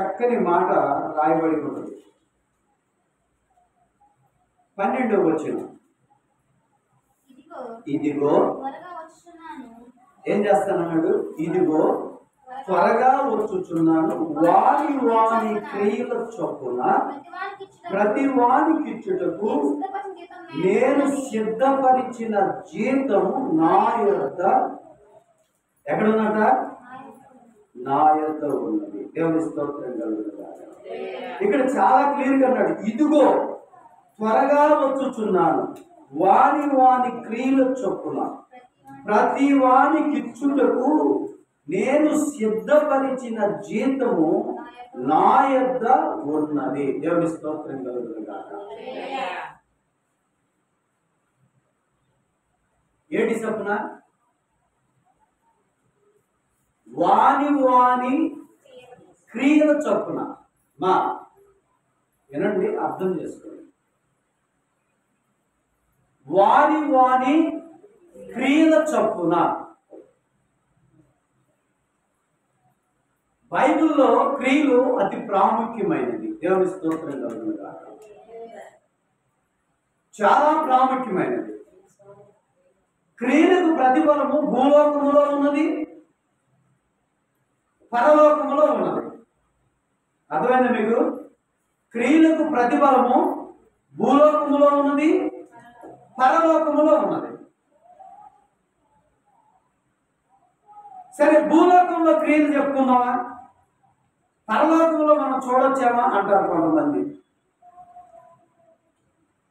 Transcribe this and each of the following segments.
చక్కని మాట రాయబడి ఉన్నది. 12వ వచనం, ఇదిగో ఏం చేస్తానన్నాడు? ఇదిగో త్వరగా వచ్చుచున్నాను, వాని వాని క్రియల చొప్పున ప్రతి వానికి ఇచ్చుటకు నేను సిద్ధపరిచిన జీతము నా యొద్ద ఎక్కడున్నట? నా యొద్ద ఉన్నది. దేవుని స్తోత్రం కలుగుతుంది. ఇక్కడ చాలా క్లియర్గా అన్నాడు, ఇదిగో త్వరగా వచ్చుచున్నాను, వాని వాని క్రియల చొప్పున ప్రతి వానికి ఇచ్చుటకు నేను సిద్ధపరిచిన జీతము నా యొద్ద ఉన్నది. దేవుని స్తోత్రం కలుగుతుంది కాక. ఏంటి చొప్పున? వాని వాని క్రియల చొప్పున. మా వినండి, అర్థం చేసుకోండి. వాని వాని క్రియల చొప్పున. బైబిల్లో క్రియలు అతి ప్రాముఖ్యమైనది. దేవుని స్తోత్రం కలుగుతుంది కాక. చాలా ప్రాముఖ్యమైనది. క్రియలకు ప్రతిఫలము భూలోకములో ఉన్నది, పరలోకములో ఉన్నది. అర్థమైందా మీకు? క్రియలకు ప్రతిఫలము భూలోకములో ఉన్నది, పరలోకములో ఉన్నది. సరే, భూలోకంలో క్రియలు చెప్పుకుందామా? పరలోకంలో మనం చూడొచ్చామా అంటారు కొంతమంది.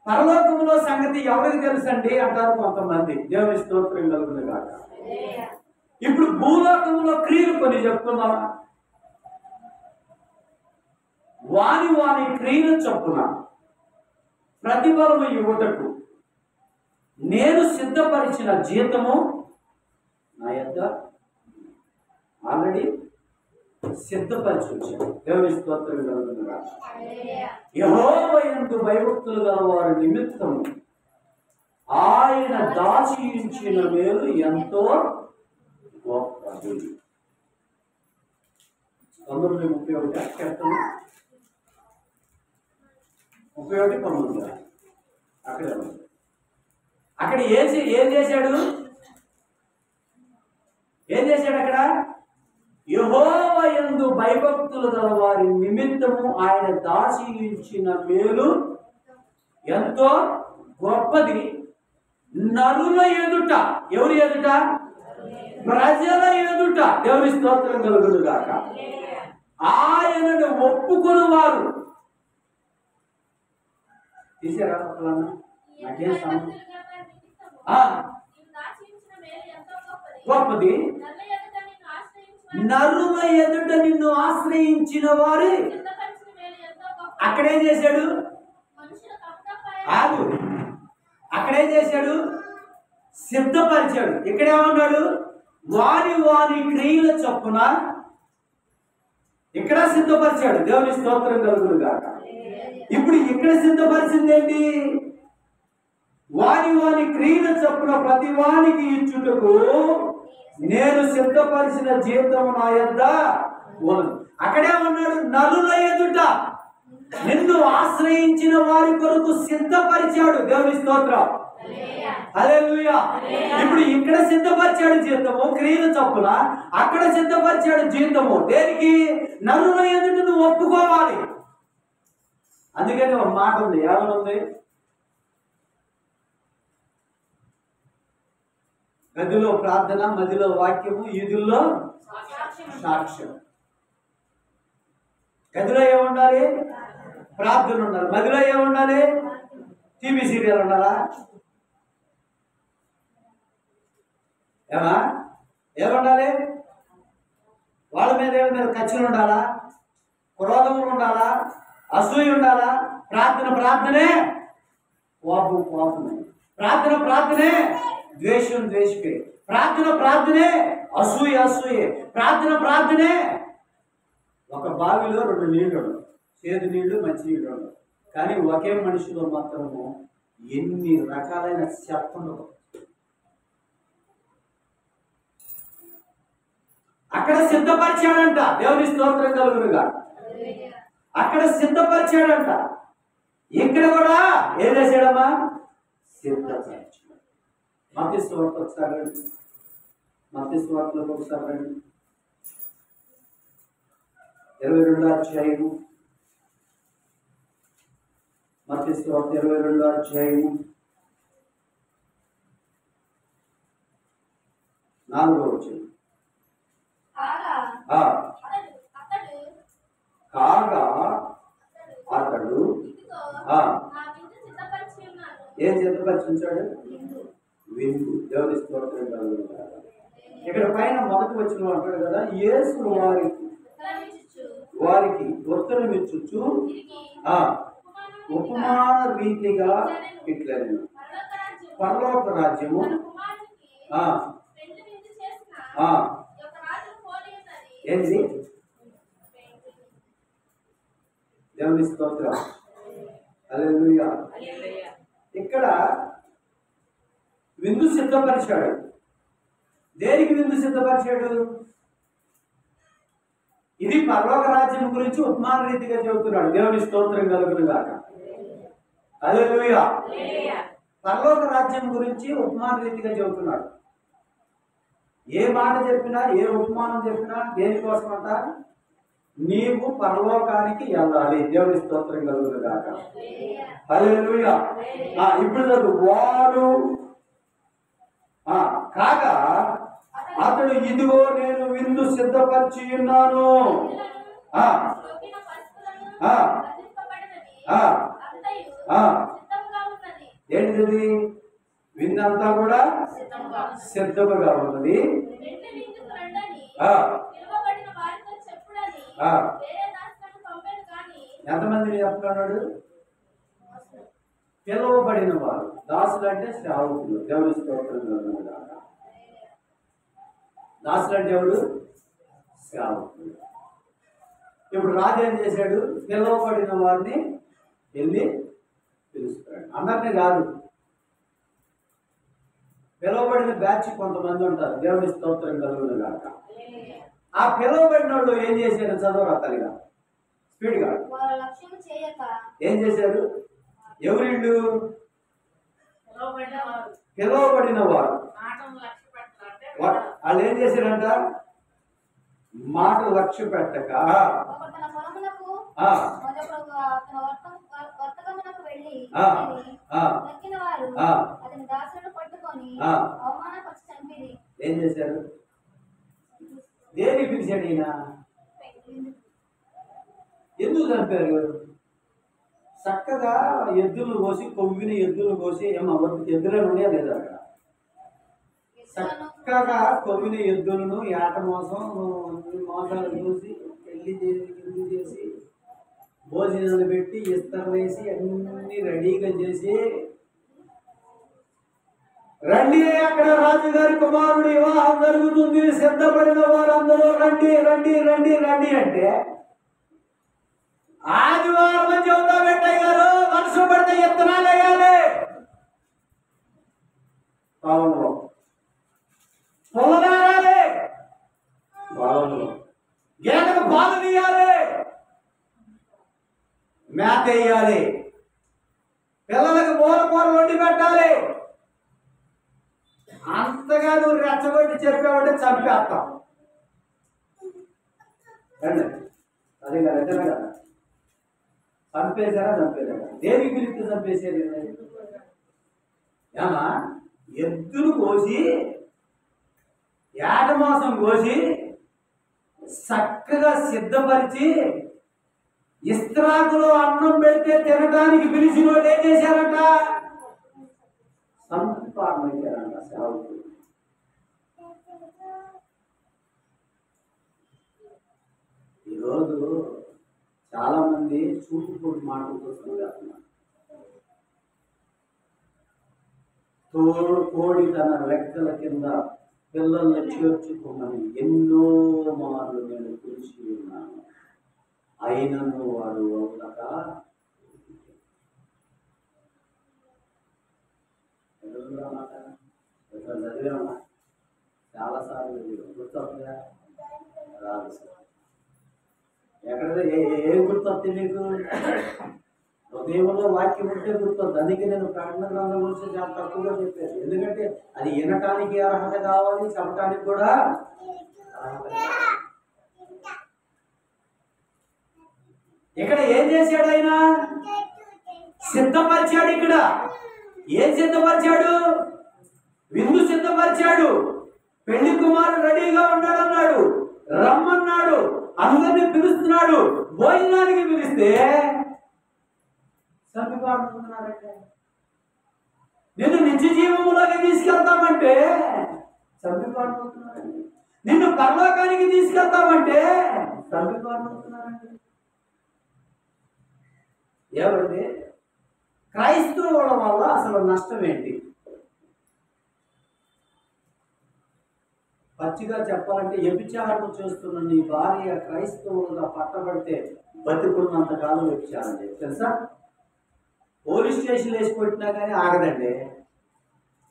పరలోకంలో సంగతి ఎవరికి తెలుసండి అంటారు కొంతమంది. దేవుని స్తోత్రం కలుగుతుంది కాక. ఇప్పుడు భూలోకంలో క్రియలు కొన్ని చెప్తున్నావా? వాని వాని క్రియలు చొప్పున ప్రతిఫలము ఇవ్వటకు నేను సిద్ధపరిచిన జీతము నా యొద్ద ఆల్రెడీ సిద్ధపరిచి వచ్చాను. దేవుని స్తోత్రం కలుగుతుంది కాక. యెహోవా యందు భయభక్తులు గల వారి నిమిత్తం ఆయన దాచి ఉంచిన మేలు ఎంతో గొప్పది. 9:31 అక్షరం 31:19 అక్కడ ఏం చేశాడు? అక్కడ యెహోవా యందు భయభక్తులు గల వారి నిమిత్తము ఆయన దాచి ఉంచిన మేలు ఎంతో గొప్పది. నరుల ఎదుట, ఎవరి ఎదుట? ప్రజల ఎదుట. దేవుని స్తోత్రం కలుగును గాక. ఆయనను ఒప్పుకుని వారు తీసారా? నాకేం గొప్పది. నరుల ఎదుట నిన్ను ఆశ్రయించిన వారు. అక్కడేం చేశాడు? ఆగు. అక్కడేం చేశాడు? సిద్ధపరిచాడు. ఇక్కడేమన్నాడు? వారి వారి క్రియల చొప్పున ఇక్కడ సిద్ధపరిచాడు. దేవుని స్తోత్రం కలుగును గాక. ఇప్పుడు ఇక్కడ సిద్ధపరిచింది ఏంటి? వారి వారి క్రియల చొప్పున ప్రతి వానికి ఇచ్చుటకు నేను సిద్ధపరిచిన జీతము నా యొద్ద ఉన్నది. అక్కడే ఉన్నాడు, నరుల ఎదుట నిన్ను ఆశ్రయించిన వారి కొరకు సిద్ధపరిచాడు. దేవుని స్తోత్రం. హల్లెలూయా. ఇప్పుడు ఇక్కడ సిద్ధపరిచాడు జీతము క్రియల చొప్పున, అక్కడ సిద్ధపరిచాడు జీతము దేనికి? నరుల ఎదుట నువ్వు ఒప్పుకోవాలి. అందుకని ఒక మాట ఉంది, ఏమనుంది? గదిలో ప్రార్థన, మదిలో వాక్యము, ఈదుల్లో సాక్ష్యం. గదిలో ఏముండాలి? ప్రార్థన ఉండాలి. మదిలో ఏముండాలి? టీవీ సీరియల్ ఉండాలా? ఏముండాలి? వాళ్ళ మీద కక్షలు ఉండాలా? క్రోధములు ఉండాలా? అసూయ ఉండాలా? ప్రార్థనే కోపమే. ప్రార్థనే ద్వేషమే. ప్రార్థనే అసూయే. ప్రార్థనే ఒక బావిలో 2 నీళ్లు ఉండవు, చేదు నీళ్లు మంచి నీళ్లు ఉండవు. కానీ ఒకే మనిషిలో మాత్రము ఎన్ని రకాలైన శక్తులు. అక్కడ సిద్ధపరిచాడంట. దేవుని స్తోత్రం కలుగునుగా. అక్కడ సిద్ధపరిచాడంట, ఇక్కడ కూడా ఏం చేశాడమ్మా? సిద్ధపరిచాడు. మత్తయి సువార్త ఒకసారి రండి, మత్తయి సువార్తలోకి ఒకసారి రండి, 22వ అధ్యాయము, మత్తయి సువార్త 22వ అధ్యాయము 4వ వచనం. కాగా అతడు ఏం సిద్ధపరిచాడు? విందు. దేవుని స్తోత్రం కలుగును. ఇక్కడ పైన మొదటి వచనం అంటాడు కదా, యేసు వారికి ఉత్తరం ఇచ్చుచు ఉపమాన రీతిగా ఇట్లా, పరలోక రాజ్యము ఏంటి? దేవుని స్తోత్రం, హల్లెలూయా. ఇక్కడ విందు సిద్ధపరిచాడు. దేనికి విందు సిద్ధపరిచాడు? ఇది పరలోక రాజ్యం గురించి ఉపమాన రీతిగా చెబుతున్నాడు. దేవుని స్తోత్రం కలుగును గాక, హల్లెలూయా. పరలోక రాజ్యం గురించి ఉపమాన రీతిగా చెబుతున్నాడు. ఏ మాట చెప్పినా, ఏ ఉపమానం చెప్పినా దేనికోసం అంట? నీవు పరలోకానికి వెళ్ళాలి. దేవుని స్తోత్రం కలుగును గాక, హల్లెలూయా. ఇప్పుడు వారు కాగా అతడు ఇదిగో నేను విందు సిద్ధపరిచి ఉన్నాను. ఏంటిది? విందంతా కూడా సిద్ధముగా ఉన్నది. ఎంతమందిని చెప్తున్నాడు? పిలువబడిన వారు. దాసులు అంటే సేవకులు. దేవుని స్తోత్రం కలుగును గాక. దాసులు అంటే ఎవడు? సేవకులు. ఇప్పుడు రాజు ఏం చేశాడు? పిలువబడిన వారిని వెళ్ళి పిలుస్తాడు. అందరినీ కాదు, పిలువబడిన బ్యాచ్ కొంతమంది ఉంటారు. దేవుని స్తోత్రం కలుగును గాక. ఆ పిలువబడిన వాళ్ళు ఏం చేశారు? చదవరా తల్లిగా, స్పీడ్గా. ఏం చేశారు? ఎవరిళ్ళు? పిలువబడిన వారు. వాళ్ళు ఏం చేశారంట? మాట లక్ష్య పెట్టక ఏం చేశారు? దేనికి పిలిచాడు ఈయన? ఎందుకు చంపారు? చక్కగా ఎద్దులు కోసి, కొవ్విన ఎద్దులు కోసి, ఎద్దులను ఉన్నాయా లేదా అక్కడ? చక్కగా కొవ్విన ఎద్దులను ఏట మోసాలు చూసి పెళ్లి చేసి భోజనాలు పెట్టి ఇస్తరు వేసి అన్ని రెడీగా చేసి, రండి అక్కడ రాజుగారి కుమారుడు వివాహం జరుగుతుంది, సిద్ధపడిన వారందరూ రండి రండి రండి రండి అంటే ఆదివారం అని చెబుతా పెట్టయ్య గారు. మనసు పడితే ఇత్తనాలు వేయాలి, పొలంలో పొలనాడాలి, పొలంలో గేదెకు పాలు తీయాలి, మేత వేయాలి, పిల్లలకు కూరలు వండి పెట్టాలి. అంతగా నువ్వు రెచ్చగొట్టి చెప్పావంటే చంపేస్తాం. అదే కదా, నిజమే కదా. చంపేశారా? చంపేశారా? దేనికి పిలిస్తే చంపేసేది? ఏమా ఎద్దులు కోసి, ఏట మాసం కోసి చక్కగా సిద్ధపరిచి ఇస్త్రాకులో అన్నం పెడితే తినడానికి పిలిచిన వాళ్ళు ఏం చేశారంట? సంపాదించారంట సేవకులు. ఈరోజు చాలా మంది చూపుకోటి మాటలతో సంగతున్నారు. కోడి తన రెక్కల కింద పిల్లల్ని చేర్చుకోమని ఎన్నో మార్లు నేను పిలిచి ఉన్నాను, అయినను వారు అవునక చదివామా? చాలాసార్లు గుర్తొస్తుందా? రాదు. ఎక్కడ ఏం గుర్తొస్తుంది మీకు? హృదయంలో వాక్యం ఉంటే గుర్తొద్దు. అందుకే నేను ప్రకటన గ్రంథం గురించి చాలా తక్కువగా చెప్పాను. ఎందుకంటే అది వినటానికి అర్హత కావాలి, చెప్పటానికి కూడా అర్హత కావాలి. ఇక్కడ ఏం చేశాడు ఆయన? సిద్ధపరిచాడు. ఇక్కడ ఏం సిద్ధపరిచాడు? విందు సిద్ధపరిచాడు. పెళ్లి కుమారుడు రెడీగా ఉన్నాడు అన్నాడు, రమ్మన్నాడు, అందరినీ పిలుస్తున్నాడు. భోజనానికి పిలిస్తే చంపిపాడుతున్నాడంటే, నిన్ను నిత్య జీవములోకి తీసుకెళ్తామంటే చంపిపాడుతున్నాడండి. నిన్ను పరలోకానికి తీసుకెళ్తామంటే చంపిపాడుతున్నాడండి. ఏమండి, క్రైస్తవుల వల్ల అసలు నష్టం ఏంటి? పచ్చిగా చెప్పాలంటే వ్యభిచారం చేస్తున్న నీ భార్య క్రైస్తవులుగా పట్టబడితే బతికున్నంతకాలం వ్యభిచారం చేసి తెలుసా? పోలీస్ స్టేషన్ వేసి కొట్టినా కానీ ఆగదండి.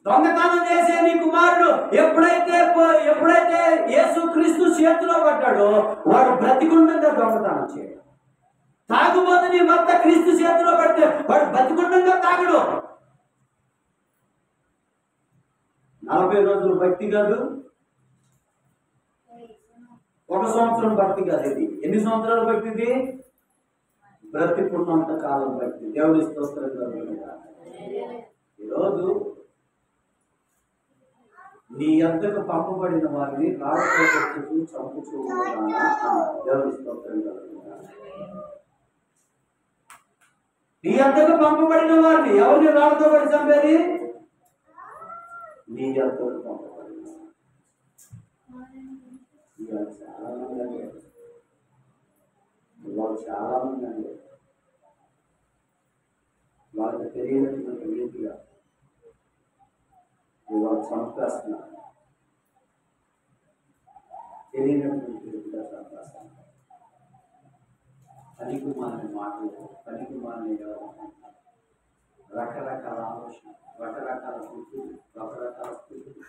దొంగతనం చేసే నీ కుమారుడు ఎప్పుడైతే యేసుక్రీస్తు చేతిలో పడ్డాడో వాడు బ్రతికుండంగా దొంగతనం చేయడు. తాగుబోతు నీ భర్త క్రీస్తు చేతిలో పడితే వాడు బ్రతికుండంగా తాగడు. 40 రోజులు భక్తి కాదు, 1 సంవత్సరం భక్తి కాదు. ఇది ఎన్ని సంవత్సరాలు భక్తిది? బ్రతికున్నంత కాలం భక్తి. దేవుడి స్తోత్రం కలుగునుగాక. ఈరోజు నీ యొద్దకు పంపబడిన వారిని రాళ్ళతో కొట్టుచూ చంపుచూ ఉన్నానా? దేవుడి స్తోత్రం కలుగునుగాక. నీ యొద్దకు పంపబడిన వారిని ఎవరిని రాళ్ళతో కొట్టి చంపేది? నీ యొద్దకు పంపబడిన చాలా మంది అండి, వాళ్ళు చాలా మంది అండి, వాళ్ళకి తెలియనటువంటి రీతిగా వాళ్ళు చంపేస్తున్నారు. తెలియనటువంటి రీతిగా చంపేస్తున్నారు. పనికి మాలిన మాటలు, పనికి మాలిన రకరకాల ఆలోచన, రకరకాల స్థితులు, రకరకాల స్థితులు.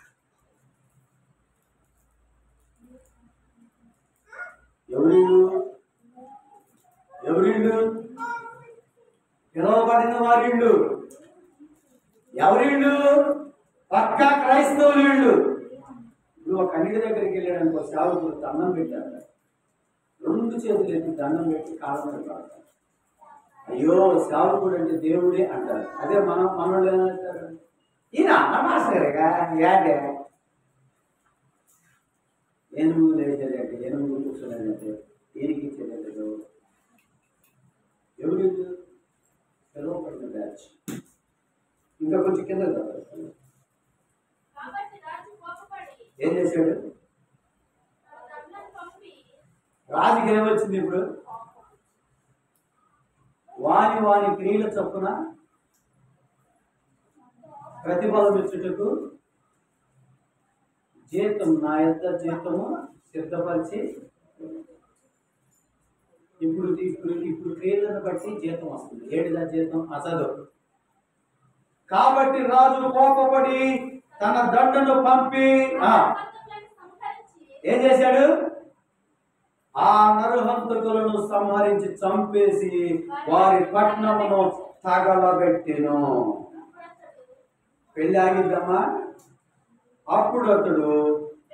ఎవరిళ్ళు? పిలవబడిన వారిళ్ళు. ఎవరిళ్ళు? పక్కా క్రైస్తవులు వీళ్ళు. ఇప్పుడు ఒక కన్నిక దగ్గరికి వెళ్ళాడు అనుకో, సేవకుడు దండం పెట్టాడు, 2 చేతులు ఎత్తి దండం పెట్టి కాళ్ళ మీద పడతాడు. అయ్యో సేవకుడు అంటే దేవుడే అంటారు. అదే మనోళ్ళు ఏమంటారు? ఈయన అన్నమాసరేగా యాడే ఏనుగు లేచేదంటే, ఏనుగు కూర్చోలేదంటే దీనికి ఇచ్చేలేదు. ఎవరు? పిలువబడిన బ్యాచ్. ఇంకా కొంచెం కింద ఏం చేశాడు? రాజుకి ఏమొచ్చింది ఇప్పుడు? వాని క్రియల చొప్పున ప్రతిఫలం ఇచ్చుటకు జీతం, నా యొక్క జీతము సిద్ధపరిచి, ఇప్పుడు క్రియలను బట్టి జీతం వస్తుంది. ఏడిదా జీతం? అసలు. కాబట్టి రాజు కోపపడి తన దండను పంపి ఏం చేశాడు? ఆ నరహంతకులను సంహరించి చంపేసి వారి పట్టణమును తగలబెట్టెను. పెళ్లి ఆగిద్దమ్మా. అప్పుడు అతడు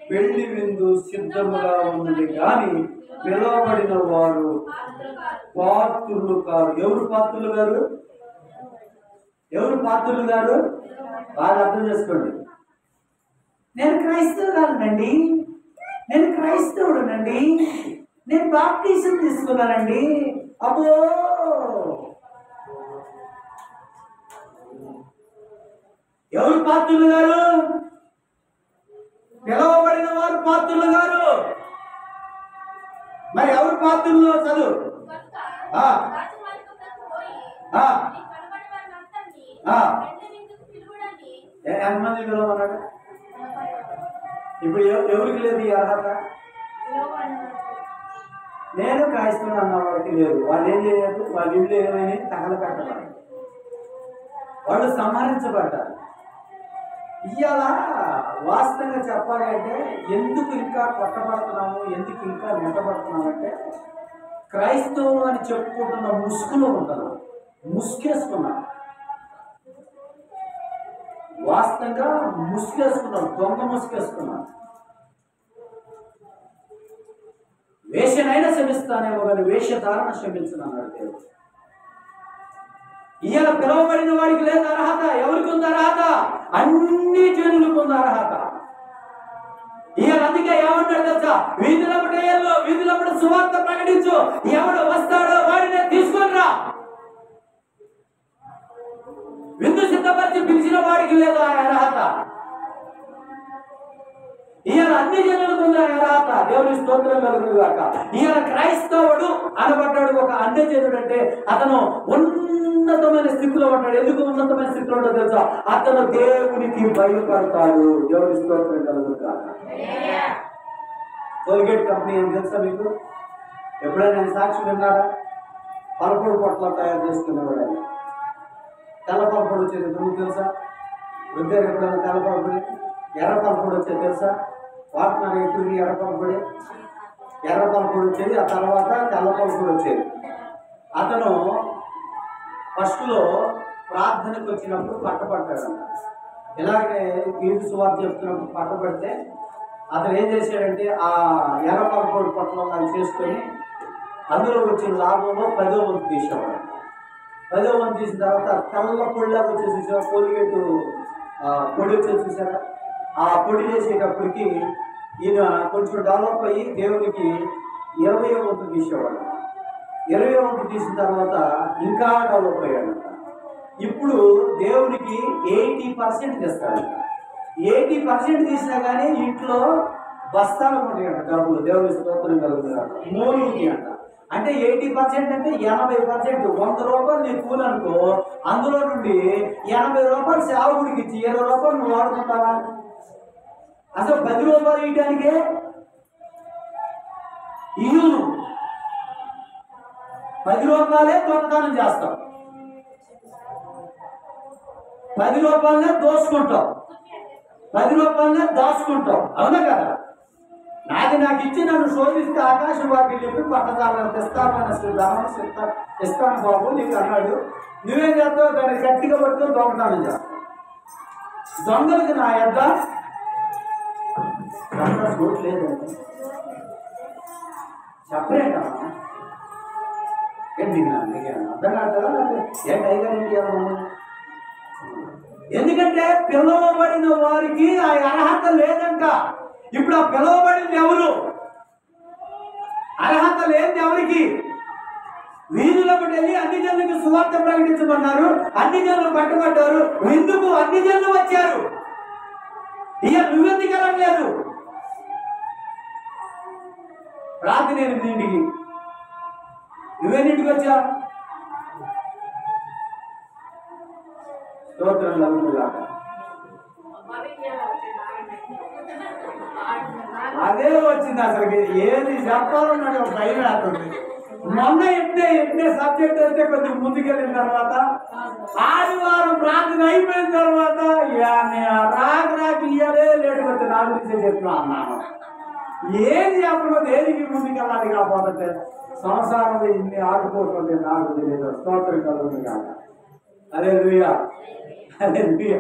పెళ్లి విందు సిద్ధముగా ఉన్నది కానీ పిలువబడిన వారు పాత్రులు కారు. ఎవరు పాత్రులు గారు? ఎవరు పాత్రులు గారు? బాగా అర్థం చేసుకోండి. నేను క్రైస్తవురాలండి, నేను క్రైస్తవుడునండి, నేను బాప్టిజం తీసుకున్నానండి. అబ్బో, ఎవరు పాత్రులు గారు? పిలవబడిన వారు పాత్రులు గారు. మరి ఎవరు పాత్రులు? చదువు. ఎంతమంది పిలవమన్నాడు? ఇప్పుడు ఎవరికి లేదు ఈ అర్హత? నేను క్రైస్తవుడు అన్న వాడికి లేదు. వాళ్ళు ఏం చేయలేదు, వాళ్ళ ఇల్లు ఏమైనా తగలపెట్టబడ్డారు, వాళ్ళు సంహరించబడ్డారు. ఇవాళ వాస్తవంగా చెప్పాలి అంటే ఎందుకు ఇంకా కొట్టబడుతున్నాము, ఎందుకు ఇంకా నెట్టబడుతున్నాము అంటే క్రైస్తవం అని చెప్పుకుంటున్న ముసుగులో ఉంటారు, ముసుగేసుకున్నారు. వాస్తవంగా ముసుగేసుకున్నారు, దొంగ ముసుగేసుకున్నారు. వేషనైనా క్షమిస్తానేమో కానీ వేషధారణ క్షమించనన్నాడు దేవుడు. ఈయన పిలువబడిన వాడికి లేదు అర్హత. ఎవరికి ఉంది అర్హత? అన్ని జనులకు ఉంది అర్హత. ఈయన అందుకే ఏమంటాడు తెలుసా? వీధులపటి ఏళ్ళు, వీధులపటి సువార్త ప్రకటించు, ఎవడు వస్తాడో వాడినే తీసుకొని రా. విందు సిద్ధపరిచి పిలిచిన వాడికి లేదు ఆ అర్హత. ఈయన అన్ని జనులకు ఉంది ఆ అర్హత. దేవుని స్తోత్రం కలుగును గాక. ఈయన క్రైస్తవుడు అనబడ్డాడు. ఒక అన్యజనుడు అంటే అతను ఉన్నతమైన స్థితిలో ఉంటాడు. ఎందుకు ఉన్నతమైన స్థితిలో ఉంటాడు తెలుసా? అతను దేవునికి భయపడతాడు. దేవుని స్తోత్రం కలుగును గాక. కోల్గేట్ కంపెనీ ఏం తెలుసా మీకు? ఎప్పుడైనా సాక్షి విన్నారా? పలపొడి పొట్ల తయారు చేసుకునేవాడు. తెల్ల పలపొడి వచ్చేది మీకు తెలుసా? వృద్ధారు ఎప్పుడైనా తెల్ల పలపొడి, ఎర్ర పలపొడి వచ్చేది తెలుసా? వాడుతున్నారు ఎప్పుడు ఎర్ర పలపొడి. ఎర్ర పలపొడి వచ్చేది, ఆ తర్వాత తెల్ల పలపొడి వచ్చేది. అతను ఫస్ట్లో ప్రార్థనకు వచ్చినప్పుడు పట్టబడ్డాడంట. ఇలాగే గీత సువార్త చెప్తున్నప్పుడు పట్టబడితే అతను ఏం చేశాడంటే ఆ ఎర్ర పలపొడి పొట్టలో దాన్ని చేసుకొని అందులో వచ్చిన లాభంలో 10వ వంతు తీసేవాడు. 10వ వంతు తీసిన తర్వాత తెల్ల పొడిలాగా వచ్చేసి చూసారా? కోల్గేటు పొడి వచ్చేసి చూసారా? ఆ పొడి చేసేటప్పటికి ఈయన కొంచెం డెవలప్ అయ్యి దేవునికి 20వ వంతు తీసేవాడు. 20వ వంతు తీసిన తర్వాత ఇంకా డెవలప్ అయ్యాడు. ఇప్పుడు దేవునికి 80% తెస్తాడంట. 80% తీసినా కానీ ఇంట్లో బస్తాలు ఉంటాయంట డబ్బులు. దేవుని స్తోత్రం కలుగుతాడు. మూలుగుతాయి అంట. అంటే 80% అంటే 80%. 100 రూపాయలు నీ కూలి అనుకో, అందులో నుండి 80 రూపాయలు సేవకుడికి ఇచ్చి 20 రూపాయలు నువ్వు వాడుకుంటావా? అసలు 10 రూపాయలు ఇవ్వడానికే ఇల్లు 10 రూపాయలే దొంగతనం చేస్తాం, 10 రూపాయలనే దోసుకుంటాం, 10 రూపాయలనే దాచుకుంటాం. అవునా కదా? నాకు ఇచ్చి నన్ను శోధిస్తే ఆకాశం వాకి చెప్పి పట్టదాలను ఇస్తాను బాబు నీకు అన్నాడు. నువ్వేం చేస్తావు? దాన్ని గట్టిగా పట్టుకొని దొంగతనం చేస్తావు. దొంగలకి నా యొద్ద చోటు లేదండి. చెప్పలేట ఏంటి అర్థం కాదా? ఏ టైగర్ ఏంటి? ఎందుకంటే పిలువబడిన వారికి ఆ అర్హత లేదంట. ఇప్పుడు ఆ పిలువబడింది ఎవరు? అర్హత లేని ఎవరికి? వీధులకు వెళ్ళి అన్ని జనులకు సువార్త ప్రకటించమన్నారు. అన్ని జనులు పట్టుబడ్డారు. ఎందుకు అన్ని జనులు వచ్చారు? ఇక నువ్వెందుకు వెళ్ళట్లేదు? రాత్రి 8ంటికి నువ్వెన్నింటికి వచ్చా? స్తోత్రం లభించుగాక. అదే వచ్చింది. అసలుకి ఏది చెప్పాలన్నాడు భయం వేస్తుంది. మొన్న ఎట్నే సబ్జెక్ట్ అయితే కొంచెం ముందుకెళ్ళిన తర్వాత ఆదివారం ప్రార్థన అయిపోయిన తర్వాత రాకి ఇయ్యలే లేటు వచ్చి నా గురించే చెప్తున్నా అన్నాను. ఏది చెప్పడం, దేనికి ముందుకెళ్ళాలి కాకపోతే సంసారంలో ఇన్ని ఆడుకోవటం నాకు తెలియదు. స్తోత్రం కలుగుతుంది కాక. హల్లెలూయా, హల్లెలూయా.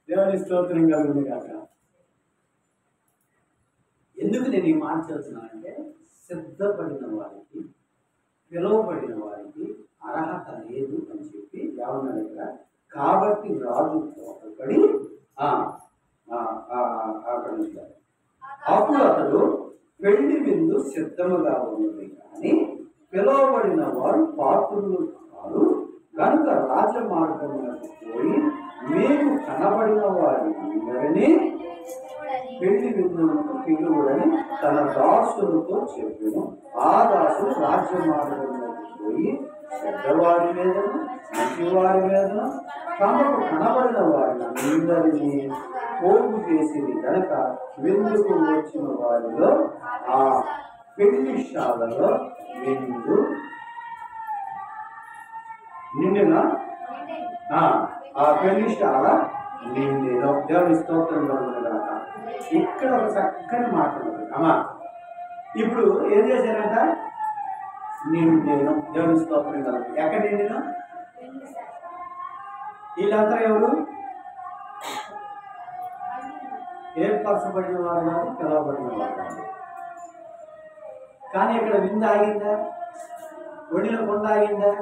దేవుని స్తోత్రం కలుగుతుంది కాక. ఎందుకు నేను ఈ మాట చెప్తున్నానంటే, సిద్ధపడిన వారికి, పిలువబడిన వారికి అర్హత లేదు అని చెప్పి ఏమన్నా దగ్గర కాబట్టి రాజు కోపపడి అప్పుడు అతడు పెళ్లి విందు సిద్ధముగా ఉన్నది కానీ పిలువబడిన వారు పాత్రులు కాదు కనుక రాజమార్గములకు పోయి మీకు కనబడిన వారిని పెళ్లి విందులకు పిలువడని తన దాసులతో చెప్పాను. ఆ దాసులు రాజ్యమార్గంలోకి పోయి పెద్దవారి మీదను మంచివారి మీదను తమకు కనబడిన వారిని అందరినీ పోగు చేసింది కనుక విందుకు వచ్చిన వారిలో ఆ పెళ్లిశాలలో విందు నిండిన ఆ పెళ్లిశాల నిండిన. దేవుని స్తోత్రం కలుగును గాక. ఇక్కడ ఒక చక్కని మాట ఉన్నది. అమ్మా ఇప్పుడు ఏం చేశారంట? నిండెను. దేవుని స్తోత్రం కలదు. ఎక్కడ నిండెను? వీళ్ళంతా ఎవరు? ఏర్పరచబడిన వారు కాదు, పిలవబడిన వారు కాదు. కానీ ఇక్కడ విందు ఆగిందా? ఒడిలో కొండ ఆగిందా?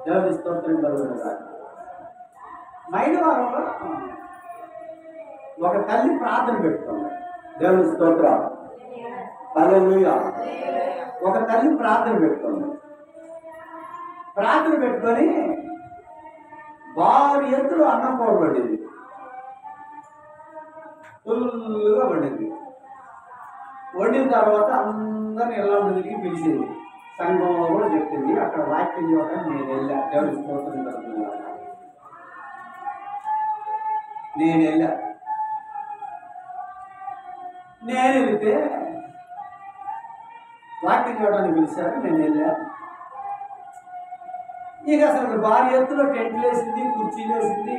దేవుని స్తోత్రం కలుగును కాదు. మైండ్ వారంలో ఒక తల్లి ప్రార్థన పెట్టుకుంది. దేవుని స్తోత్రం. హల్లెలూయా. ఒక తల్లి ప్రార్థన పెట్టుకుంది. ప్రార్థన పెట్టుకొని వారి ఎత్తులో అన్నం కూర పడింది, ఫుల్గా వండింది. వండిన తర్వాత అందరిని ఎలా తిరిగి పిలిచింది. సంఘంలో కూడా చెప్పింది. అక్కడ వాక్యం చూడటం నేను వెళ్ళా. దేవుని స్తోత్రం కలుగును గాక. నేను వెళితే వాక్యం చూడడానికి పిలిచారు. నేను వెళ్ళా. ఇక అసలు భారీ ఎత్తులో టెంట్లు వేసింది, కుర్చీలు వేసింది,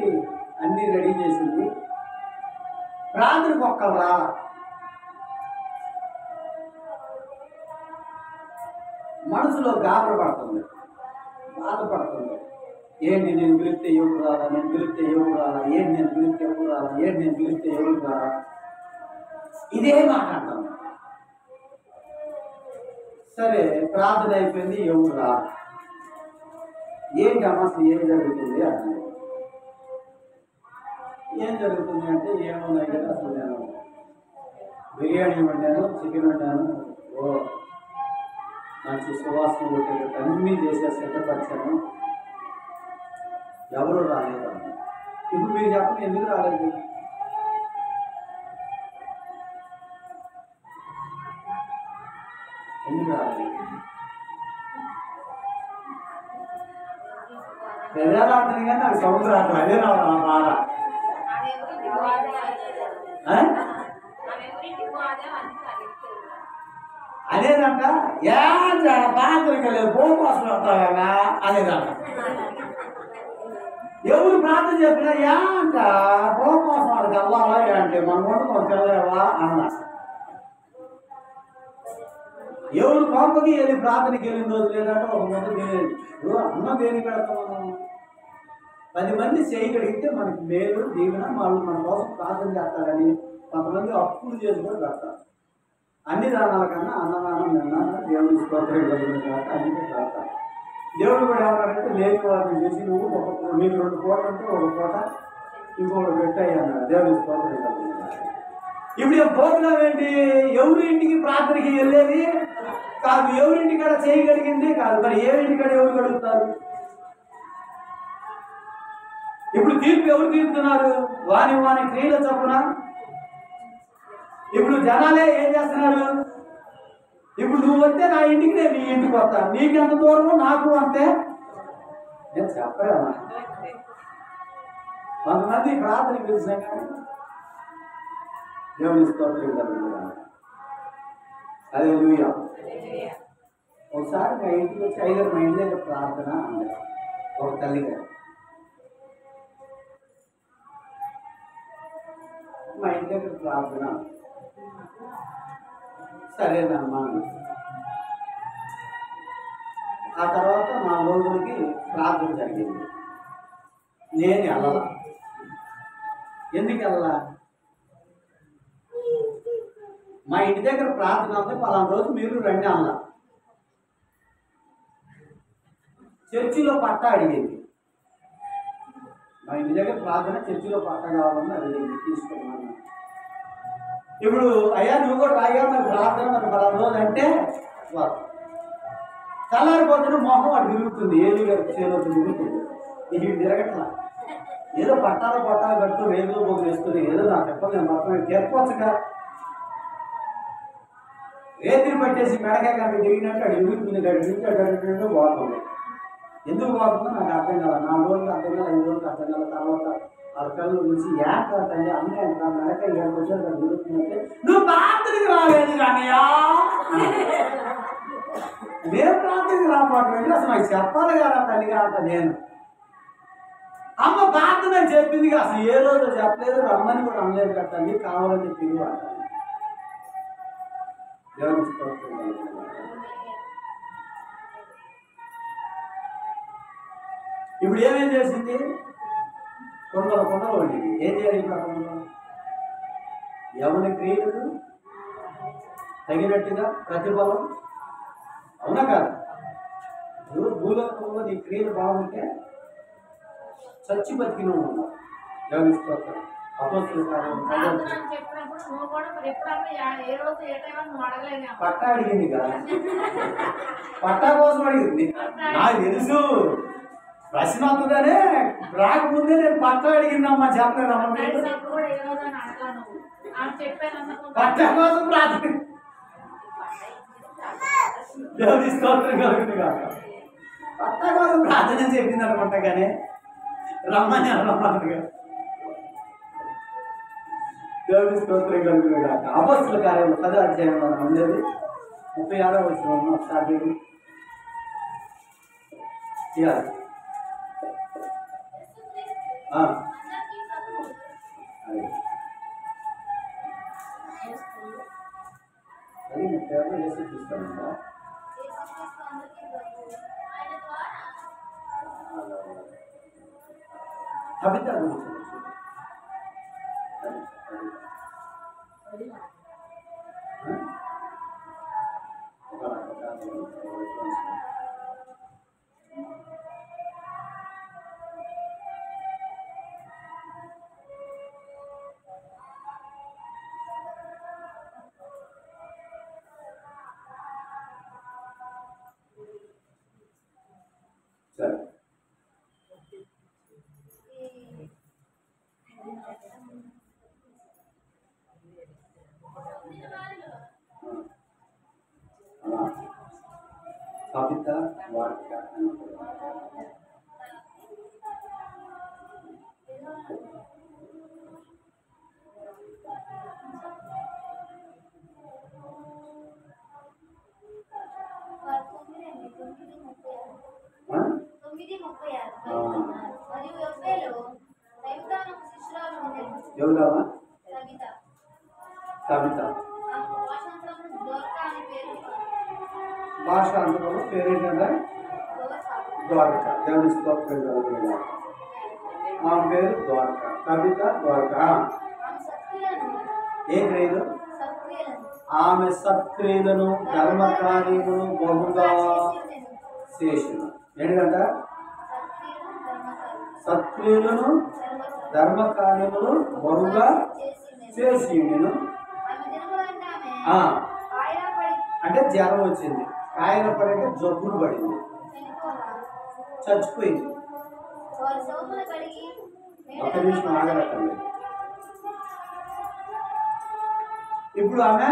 అన్నీ రెడీ చేసింది. రాత్రికి ఒక్కరు రా. మనసులో గాబర పడుతుంది, బాధపడుతుంది. ఏంటి నేను పిలిస్తే ఎవరు రాలా, నేను పిలిస్తే ఎవరు రాలా, ఏంటి నేను పిలిస్తే ఎవరు రాలా, ఏంటి నేను పిలిస్తే ఎవరు రాలా, ఇదే మాట్లాడతాను. సరే ప్రార్థన అయిపోయింది, ఎవరు రా. ఏంటి అమ్మ అసలు ఏం జరుగుతుంది అన్నాడు. ఏం జరుగుతుంది అంటే ఏమున్నాయి కదా, అసలు నేను బిర్యానీ వండాను, చికెన్ వండాను, మంచి సువాసన కొట్టేటట్టు అన్నీ చేసేసి సిద్ధపరిచాను, ఎవరు రాలేదు. ఇప్పుడు మీరు చెప్పండి, ఎందుకు రాలేదు? ఎందుకు రాలేదు? ప్రజారాత్రి కానీ నాకు సౌండ్ రావట్లేదు. అదే నా బాధ. అదేదంట ప్రార్థనకి లేదు, పోకోసం వస్తావా అనేదంట. ఎవరు ప్రార్థన చెప్పినా ఏంట పోకోసం వాడికి అవ్వాలా అంటే మనం వండుకొని తినలేవా అన్నా. ఎవరు కొంపకి వెళ్ళి ప్రార్థనకి వెళ్ళిన రోజు లేదంటే ఒక ముందు తినేది. అన్నం దేనికి పెడతాం మనం? 10 మంది చేయగలిగితే మనకి మేలు దీవెన, వాళ్ళు మన కోసం ప్రార్థన చేస్తారని కొంతమంది అప్పులు చేసుకొని పెడతారు. అన్ని దానాల కన్నా అన్నదానం నిన్నాను దేవుని స్తోత్రం కలుగుతారు, అన్ని పెడతారు. దేవుడు కూడా ఏమన్నాడంటే లేని వారిని చూసి నువ్వు నీకు 2 పూటలు ఉంటే ఒక పూట ఇంకొకటి పెట్టాయి అన్నాడు. దేవుని స్తోత్రం కలుగుతారు. ఇప్పుడు ప్రోగ్రాం ఏంటి? ఎవరి ఇంటికి ప్రార్థనకి వెళ్ళేది కాదు, ఎవరింటికాడ చేయగలిగింది కాదు. మరి ఏమింటికాడ ఎవరు గడుగుతారు? ఇప్పుడు తీర్పు ఎవరు తీరుతున్నారు? వాని క్రియల చొప్పున. ఇప్పుడు జనాలే ఏం చేస్తున్నారు? ఇప్పుడు నువ్వు వస్తే నా ఇంటికి నేను నీ ఇంటికి వస్తాను, నీకెంత దూరము నాకు అంతే. నేను చెప్పలేమా? కొంతమంది ప్రార్థన పిలిచాం కానీ దేవుని స్తోత్రం. హల్లెలూయా. ఒకసారి మా ఇంటికి వచ్చి 5 మా ఇంటి దగ్గర ప్రార్థన అన్నారు ఒక తల్లి గారు. మా ఇంటి దగ్గర ప్రార్థన సరేనమ్మా. ఆ తర్వాత 4 రోజులకి ప్రార్థన జరిగింది. నేను వెళ్ళాల. ఎందుకు వెళ్ళాలా? మా ఇంటి దగ్గర ప్రార్థన అంటే పలానా రోజు మీరు రండి అన్న. చర్చిలో పట్టా అడిగింది. మా ఇంటి దగ్గర ప్రార్థన చర్చిలో పట్టా కావాలని అడిగింది, తీసుకున్నాను. ఇప్పుడు అయ్యా నువ్వు కూడా రాగా మరి ప్రార్థన మరి పలానా రోజు అంటే తెల్లారిపోతున్న మొహం అటు తిరుగుతుంది, ఏది చేలో తిరుగుతుంది. ఇది తిరగట్లా. ఏదో పట్టాలు కడుతూ రేగులో పోగు వేసుకుని ఏదో నాకు చెప్పదు, నేను మొత్తం చెప్పవచ్చుగా. రేతిని పట్టేసి మెడకాయ కనుక తిరిగినట్టు అటు తిరుగుతుంది, అటు పోతుంది. ఎందుకు పోతుందో నాకు అర్థం కాదు. 4 రోజులు అర్థం కాదు, 5 రోజులు అర్థం కాదు. తర్వాత వాళ్ళ కళ్ళు నుంచి తల్లి అన్నీ అంటా మెడకాయ ఇక్కడికి వచ్చారు అక్కడ తిరుగుతుందంటే నువ్వు ప్రార్థనకి రాలేదు కానీ నేను ప్రార్థనకి రాబోతుంది. అసలు నాకు చెప్పాలి కదా తల్లి కాక. నేను అమ్మ ప్రార్థన చెప్పింది, అసలు ఏ రోజు చెప్పలేదు, రమ్మని కూడా అనలేదు కదా తల్లి, కావాలని తిరిగి అంటాను. దేవుని స్తోత్రం. ఇప్పుడు ఏమేం చేసింది? కొండలు వండింది. ఏం చేయాలి ఇప్పుడు? ఎవరి క్రియలకు తగినట్టుగా ప్రతిఫలం, అవునా కాదు? భూలోకంలో నీ క్రియలు బాగుంటే చచ్చి బతికిన ఉన్నావు. గమనిస్తారు అపోస్తుల కార్యం పట్టా అడిగింది కదా, పట్టా కోసం అడిగింది. నాకు తెలుసు ప్రశ్న వస్తుందనే రాకముందే నేను పట్టా అడిగిందమ్మా. చెప్పలేదమ్మా పట్టా కోసం ప్రార్థన. దేవుని స్తోత్రం కలుగుతుంది కాక. పట్టా కోసం ప్రార్థన చెప్పింది అనుకుంటా కానీ రమ్మని అన్నమాట. దేవుని స్తోత్రం కలుగుతుంది కాక. అపోస్తుల కార్యంలో 10వ అధ్యాయంలో ఉండేది 36వ వచనం ఒకసారి అది ముఖ్యంగా వేసి చూస్తానండి. కవిత గురించి సరే. కవిత వార్త ఎవరావా? కవిత భాషాంతరంలో పేరేంటంటే ద్వారక. దేవుని స్తోత్రం కలుగుతుంది. ఆమె పేరు ద్వారక. కవిత ద్వారక. ఏ క్రియలు? ఆమె సత్క్రియలను ధర్మకార్యమును బహుగా చేసిన. ఏంటంట? సత్క్రియలను ధర్మకార్యములు బహుగా చేసి నేను అంటే జ్వరం వచ్చింది, కాయన పడంటే జబ్బులు పడింది, చచ్చిపోయింది. ఒక నిమిషం ఆగలకండి. ఇప్పుడు ఆమె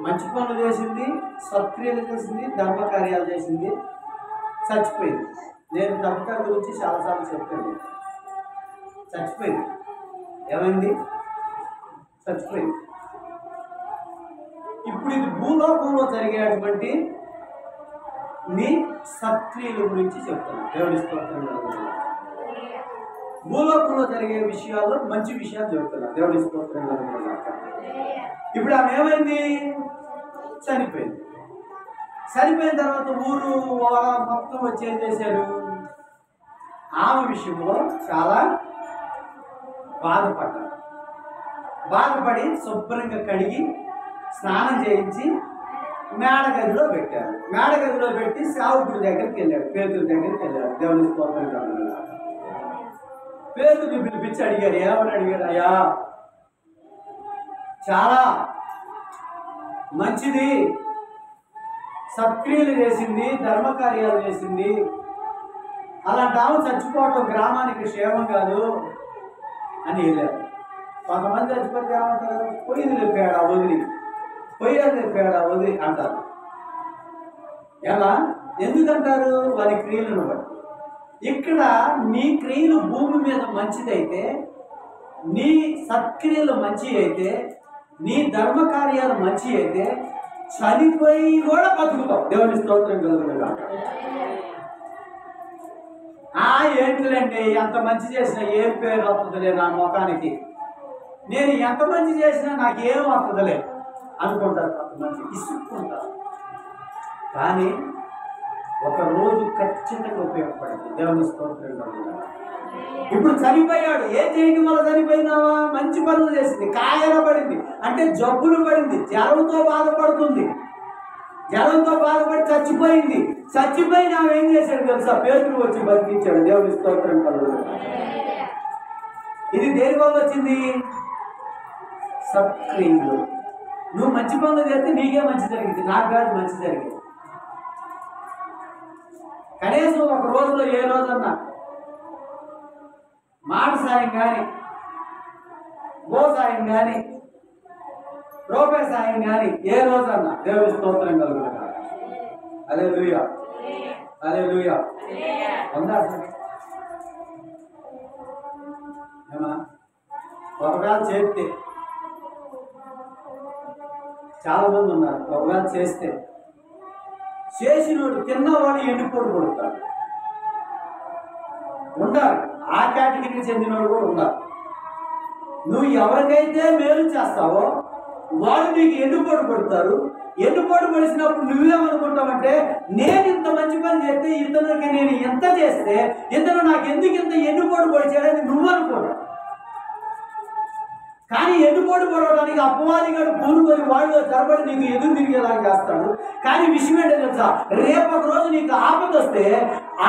మంచి పనులు చేసింది, సత్క్రియలు చేసింది, ధర్మకార్యాలు చేసింది, చచ్చిపోయింది. నేను కవిత గురించి చాలాసార్లు చెప్పాను. చచ్చిపోయింది. ఏమైంది? చచ్చిపోయింది. ఇప్పుడు ఇది భూలోకంలో జరిగేటువంటి నీ సత్క్రియల గురించి చెప్తాను. దేవుని స్తోత్రం. భూలోకంలో జరిగే విషయాల్లో మంచి విషయాలు చెప్తున్నా. దేవుని స్తోత్రం. ఇప్పుడు ఆమె ఏమైంది? చనిపోయింది. చనిపోయిన తర్వాత ఊరు మొత్తం వచ్చి ఏం చేశారు? ఆమె విషయంలో చాలా బాధపడ్డారు. బాధపడి శుభ్రంగా కడిగి స్నానం చేయించి మేడగదిలో పెట్టారు. మేడగదిలో పెట్టి సేవకుడి దగ్గరికి వెళ్ళాడు, పేతురు దగ్గరికి వెళ్ళాడు. దేవుని స్తోత్రం. పేతుని పిలిపించి అడిగారు. ఏమని అడిగారు? అయ్యా, చాలా మంచిది, సత్క్రియలు చేసింది, ధర్మకార్యాలు చేసింది, అలాంటి ఆమె చచ్చిపోవటం గ్రామానికి క్షేమం కాదు అని వెళ్ళారు. కొంతమంది చచ్చిపోతే ఏమంటారు? పొయ్యిది లేపాడా వదిలి, పొయ్యేది లేపాడా వదిలి అంటారు. ఎలా? ఎందుకంటారు? వారి క్రియలను బట్టి. ఇక్కడ నీ క్రియలు భూమి మీద మంచిదైతే, నీ సత్క్రియలు మంచి అయితే, నీ ధర్మకార్యాలు మంచి అయితే చనిపోయి కూడా బతుకుతావు. దేవుని స్తోత్రం కలుగుతుందా? ఏంటిదండి, ఎంత మంచి చేసినా ఏం పేరు వస్తుందిలే నా ముఖానికి, నేను ఎంత మంచి చేసినా నాకేం వస్తుందిలే అనుకుంటారు. కొంతమంది ఇసుక్కుంటారు. కానీ ఒక రోజు ఖచ్చితంగా ఉపయోగపడింది. దేవుని స్తోత్రం కలుగుగాక. ఇప్పుడు చనిపోయాడు. ఏం చేయడం వల్ల చనిపోయినావా? మంచి పనులు చేసింది, కాయలపడింది, అంటే జబ్బులు పడింది, జ్వరంతో బాధపడుతుంది, జ్వరంతో బాధపడి చచ్చిపోయింది. చచ్చిపోయి ఏం చేశాడు తెలుసా? పేతురు వచ్చి బతికించాడు. దేవుని స్తోత్రం కలుగుగాక. ఇది దేని వల్ల వచ్చింది? సత్క్రియలు. నువ్వు మంచి పనులు చేస్తే నీకే మంచి జరిగింది, నాకు కాదు మంచి జరిగింది. కనీసం ఒక రోజులో ఏ రోజన్నా మాట సాయం కానీ, గో సాయం కానీ, రూపాయి సాయం కానీ ఏ రోజన్నా దేవుని స్తోత్రం కలుగుతారు. హల్లెలూయా, హల్లెలూయా. ఉందా? ఏమా ఒకవేళ చేస్తే చాలా మంది ఉన్నారు. ఒకవేళ చేస్తే చేసినోడు తిన్నవాడు ఎండిపోడు కొడతాడు. ఉండాలి, ఆ కేటగిరీకి చెందినోడు కూడా ఉన్నారు. నువ్వు ఎవరికైతే మేలు చేస్తావో వాడు నీకు ఎన్నుపోటు పడతారు. ఎన్నుపోటు పడిసినప్పుడు నువ్వేమనుకుంటావంటే, నేను ఇంత మంచి పని చేస్తే ఇతనికి నేను ఎంత చేస్తే ఇతను నాకు ఎందుకు ఇంత ఎన్నుపోటు పడిచాడని నువ్వు అనుకోడు. కానీ ఎన్నుపోటు పడవడానికి అపవాదిగాడు పూనుకొని వాడిలో జరబడి నీకు ఎదురు తిరిగేలాగా చేస్తాడు. కానీ విషయం ఏంటో తెలుసా? రేపు ఒక రోజు నీకు ఆపద వస్తే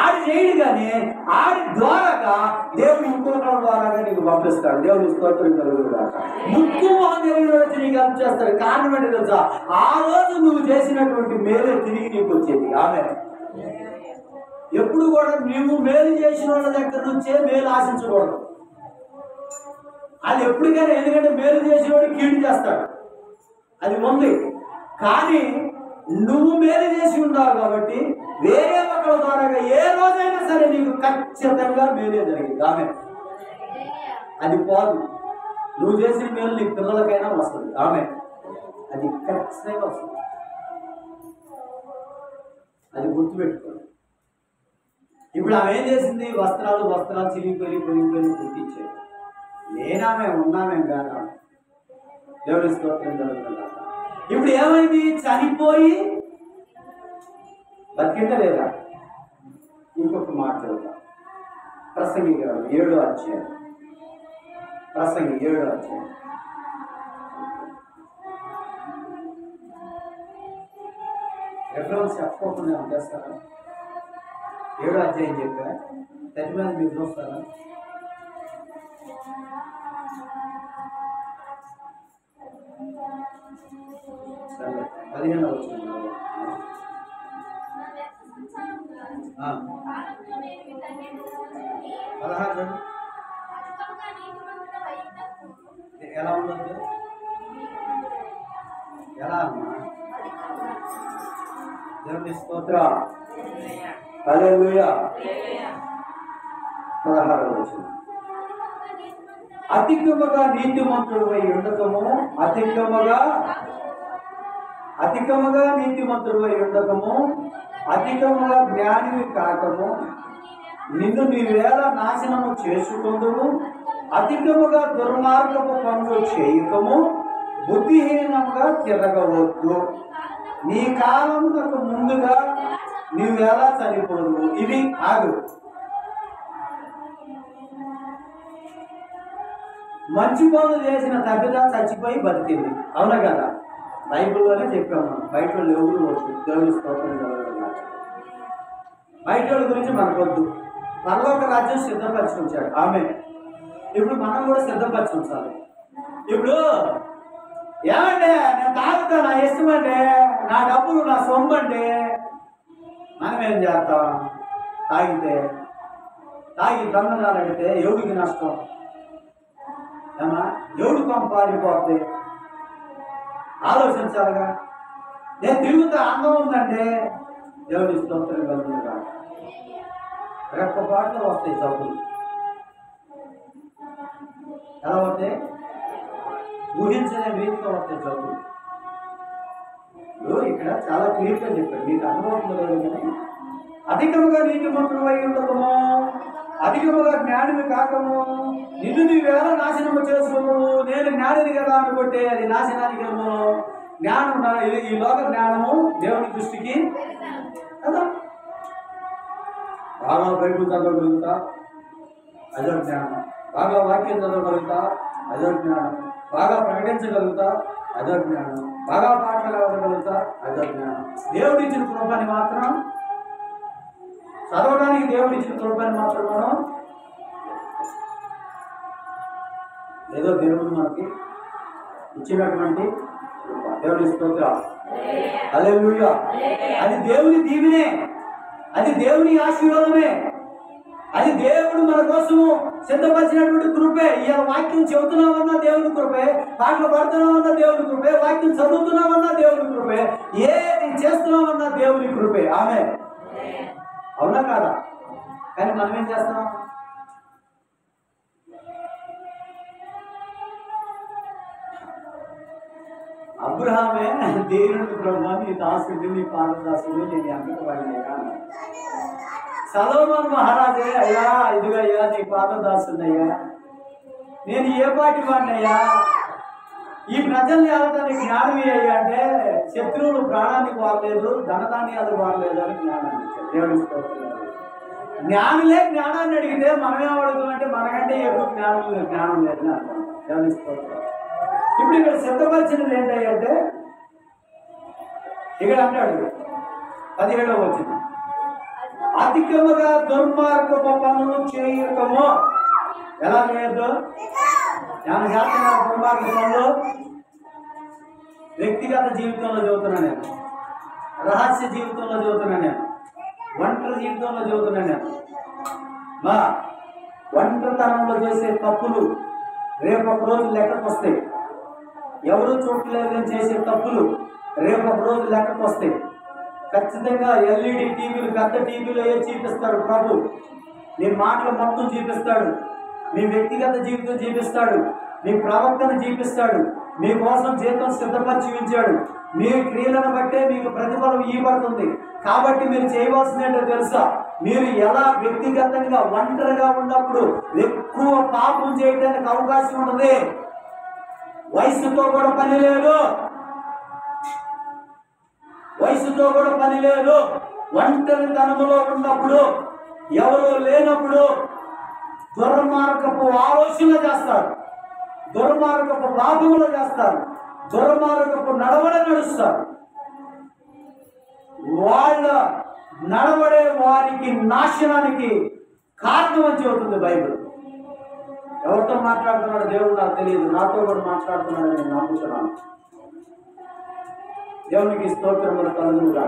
ఆడి చేయడు, కానీ ఆడి ద్వారాగా దేవుడు ఇంకొకళ్ళ ద్వారాగా నీకు పంపిస్తాడు. దేవుడు స్తోత్రం కలుగుగాక. ముక్కు మొహం జరిగిన వచ్చి నీకు హెల్ప్ చేస్తాడు. కారణం ఏంటో తెలుసా? ఆ రోజు నువ్వు చేసినటువంటి మేలు తిరిగి నీకు వచ్చేది. ఆమె ఎప్పుడు కూడా నువ్వు మేలు చేసిన వాళ్ళ దగ్గర నుంచే మేలు ఆశించకూడదు. అది ఎప్పటికైనా, ఎందుకంటే మేలు చేసేవాడు కీడు చేస్తాడు, అది ఉంది. కానీ నువ్వు మేలు చేసి ఉన్నావు కాబట్టి వేరే ఒకళ్ళ ద్వారా ఏ రోజైనా సరే నీకు ఖచ్చితంగా మేలే జరిగింది. ఆమె అది పోదు. నువ్వు చేసిన మేలు నీ పిల్లలకైనా వస్తుంది. ఆమె అది ఖచ్చితంగా వస్తుంది. అది గుర్తుపెట్టుకోండి. ఇప్పుడు ఆమె ఏం చేసింది? వస్త్రాలు చిరిగిపోయి కుట్టించాడు. నేనామే ఉన్నామేం కాదా? దేవుని స్తోత్రం జరుగుతుందా? ఇప్పుడు ఏమైంది? చనిపోయి బతికిందా లేదా? ఇంకొక మాట చదువుతా. ప్రసంగి 7వ అధ్యాయం. ప్రసంగి 7వ అధ్యాయం. రెఫరెన్స్ చెప్పకుండా చేస్తారా? 7వ అధ్యాయం చెప్పా. ప్రతి మీద మీరు చూస్తారా? సరే, 15వ వచనం. 16 ఎలా ఉండదు? ఎలా అమ్మా? దేవుని స్తోత్రం. హల్లెలూయా. 16వ వచనం. అధికముగా నీతిమంతుడై ఉండకము, అధికముగా నీతిమంతుడై ఉండకము, అధికముగా జ్ఞానివి కాకము, నిన్ను నీవేళ నాశనము చేసుకుందుము, అధికముగా దుర్మార్గపు పనులు చేయకము, బుద్ధిహీనంగా తిరగవద్దు, నీ కాలమునకు ముందుగా నీవేళ చనిపోదు. ఇది ఆగు. మంచి పనులు చేసిన తగ్గుద చచ్చిపోయి బతికింది. అవునా కదా? బైబిల్లోనే చెప్పాము. బయట వాళ్ళు ఎవరు వచ్చు. దేవుని స్తోత్రం కలుగుగాక. బయట వాళ్ళ గురించి మనకొద్దు. పరలోక రాజ్యం సిద్ధపరిచి ఉంచాడు. ఆమె ఇప్పుడు మనం కూడా సిద్ధపరిచి ఉంచాలి. ఇప్పుడు ఏమంటే నేను తాగుతా, నా ఇష్టం అంటే, నా డబ్బులు నా సొమ్ము అంటే మనం ఏం చేస్తాం? తాగి దొంగనాలు అడిగితే ఎవరికి నష్టం? ఏమా ఎవడు పంపాడిపోతే ఆలోచించాలిగా. నేను తిరుగుతా అందం ఉందంటే దేవుని స్తోత్రం కలుగుతుందా? రెప్పపాట్లో వస్తాయి జబ్బులు. ఎలా వస్తాయి? ఊహించలే రీతిగా వస్తాయి జబ్బులు. ఇక్కడ చాలా క్లియర్గా చెప్పాడు. మీకు అనుభవం లేదు కానీ, అధికముగా నీతిమంతుడై ఉండకము, అధికముగా జ్ఞానివి కాకము, నిన్ను నీవేళ నాశనము చేసుకున్నావు. నేను జ్ఞానిని కదా అనుకుంటే అది నాశనానికి ఏమో. జ్ఞానం, ఈ లోక జ్ఞానము దేవుని దృష్టికి కదా. బాగా బైబిల్ చదవగలుగుతా, అదో జ్ఞానం. బాగా వాక్యం చదవగలుగుతా, అదో జ్ఞానం. బాగా ప్రకటించగలుగుతా, అదో జ్ఞానం. బాగా పాటలు చదవగలుగుతా, అదో జ్ఞానం. దేవుడు ఇచ్చిన కృపని మాత్రం చదవడానికి, దేవుడు ఇచ్చిన కృపని మాత్రం మనం ఏదో దేవుడు మనకి ఇచ్చినటువంటి దేవుడి స్తోత్రం. హల్లెలూయా. అది దేవుని దీవెనే, అది దేవుని ఆశీర్వాదమే, అది దేవుడు మన కోసము సిద్ధపరిచినటువంటి కృపే. ఇవాళ వాక్యం చెబుతున్నామన్నా దేవుని కృపే, పాటలు పాడుతున్నామన్నా దేవుని కృపే, వాక్యం చదువుతున్నామన్నా దేవుని కృపే, ఏది చేస్తున్నామన్నా దేవుని కృపే. ఆమె అవునా కాదా? కానీ మనం ఏం చేస్తున్నాం? అబ్రహామే దేవుని బ్రహ్మ, నీ దాసుడు, నీ పాద దాసుడు, నేను అంతకు వాడినయ్యా. సొలొమోను మహారాజే, అయ్యా ఇదిగయ్యా నీ పాద దాసుడయ్యా, నేను ఏ పాటి వాడినయ్యా, ఈ ప్రజల్ని ఏళ్ళడానికి జ్ఞానం అయ్యా అంటే శత్రువులు ప్రాణానికి వాడలేదు, ధనధాన్యాలు వాడలేదు అని జ్ఞానాన్ని ఇచ్చారు. దేవుడి జ్ఞానులే జ్ఞానాన్ని అడిగితే మనమేం అడుగుతామంటే మనకంటే ఎక్కువ జ్ఞానం లేదని అంటాం. దేవుని స్తోత్రం. ఇప్పుడు ఇక్కడ సిద్ధపరిచినది ఏంటంటే ఇక్కడ అంటాడు 17వ వచనం, అధికముగా దుర్మార్గపు పనులు చేయకము. ఎలా చేయొద్దు? నేను చేస్తున్నా దుర్మార్గ పనులు వ్యక్తిగత జీవితంలో చదువుతున్నా, నేను రహస్య జీవితంలో చదువుతున్నా, నేను ఒంటరి జీవితంలో చదువుతున్నా, నేను మా ఒంటరితనంలో చేసే తప్పులు రేపు ఒక రోజు లెక్కకు వస్తాయి. ఎవరు చూడలేదని చేసే తప్పులు రేపు ఒక రోజు లెక్కకు వస్తాయి. ఖచ్చితంగా ఎల్ఈడి టీవీలు, పెద్ద టీవీలో ఏ చూపిస్తాడు ప్రభు, నీ మాటలు మొత్తం చూపిస్తాడు, మీ వ్యక్తిగత జీవితం చూపిస్తాడు, మీ ప్రవర్తన చూపిస్తాడు, మీకోసం జీవితం సిద్ధపరిచి ఉంచాడు. మీ క్రియలను బట్టే మీకు ప్రతిఫలం ఇవ్వబడుతుంది. కాబట్టి మీరు చేయవలసింది ఏంటో తెలుసా? మీరు ఎలా వ్యక్తిగతంగా ఒంటరిగా ఉన్నప్పుడు ఎక్కువ పాపం చేయడానికి అవకాశం ఉంటుంది. వయసుతో కూడా పని లేదు, వయసుతో కూడా పని లేదు. ఒంటరితనములో ఉన్నప్పుడు, ఎవరు లేనప్పుడు దుర్మార్గపు ఆలోచనలు చేస్తారు, దుర్మార్గపు పాపములు చేస్తారు, దుర్మార్గపు నడవడి నడుస్తారు. వాళ్ళ నడవడే వారికి నాశనానికి కారణం అని చెబుతుంది బైబిల్. ఎవరితో మాట్లాడుతున్నాడు దేవుడు నాకు తెలియదు, నాతో కూడా మాట్లాడుతున్నాడు, నేను నమ్ముతున్నాను. దేవునికి స్తోత్రములు కలుగునుగా.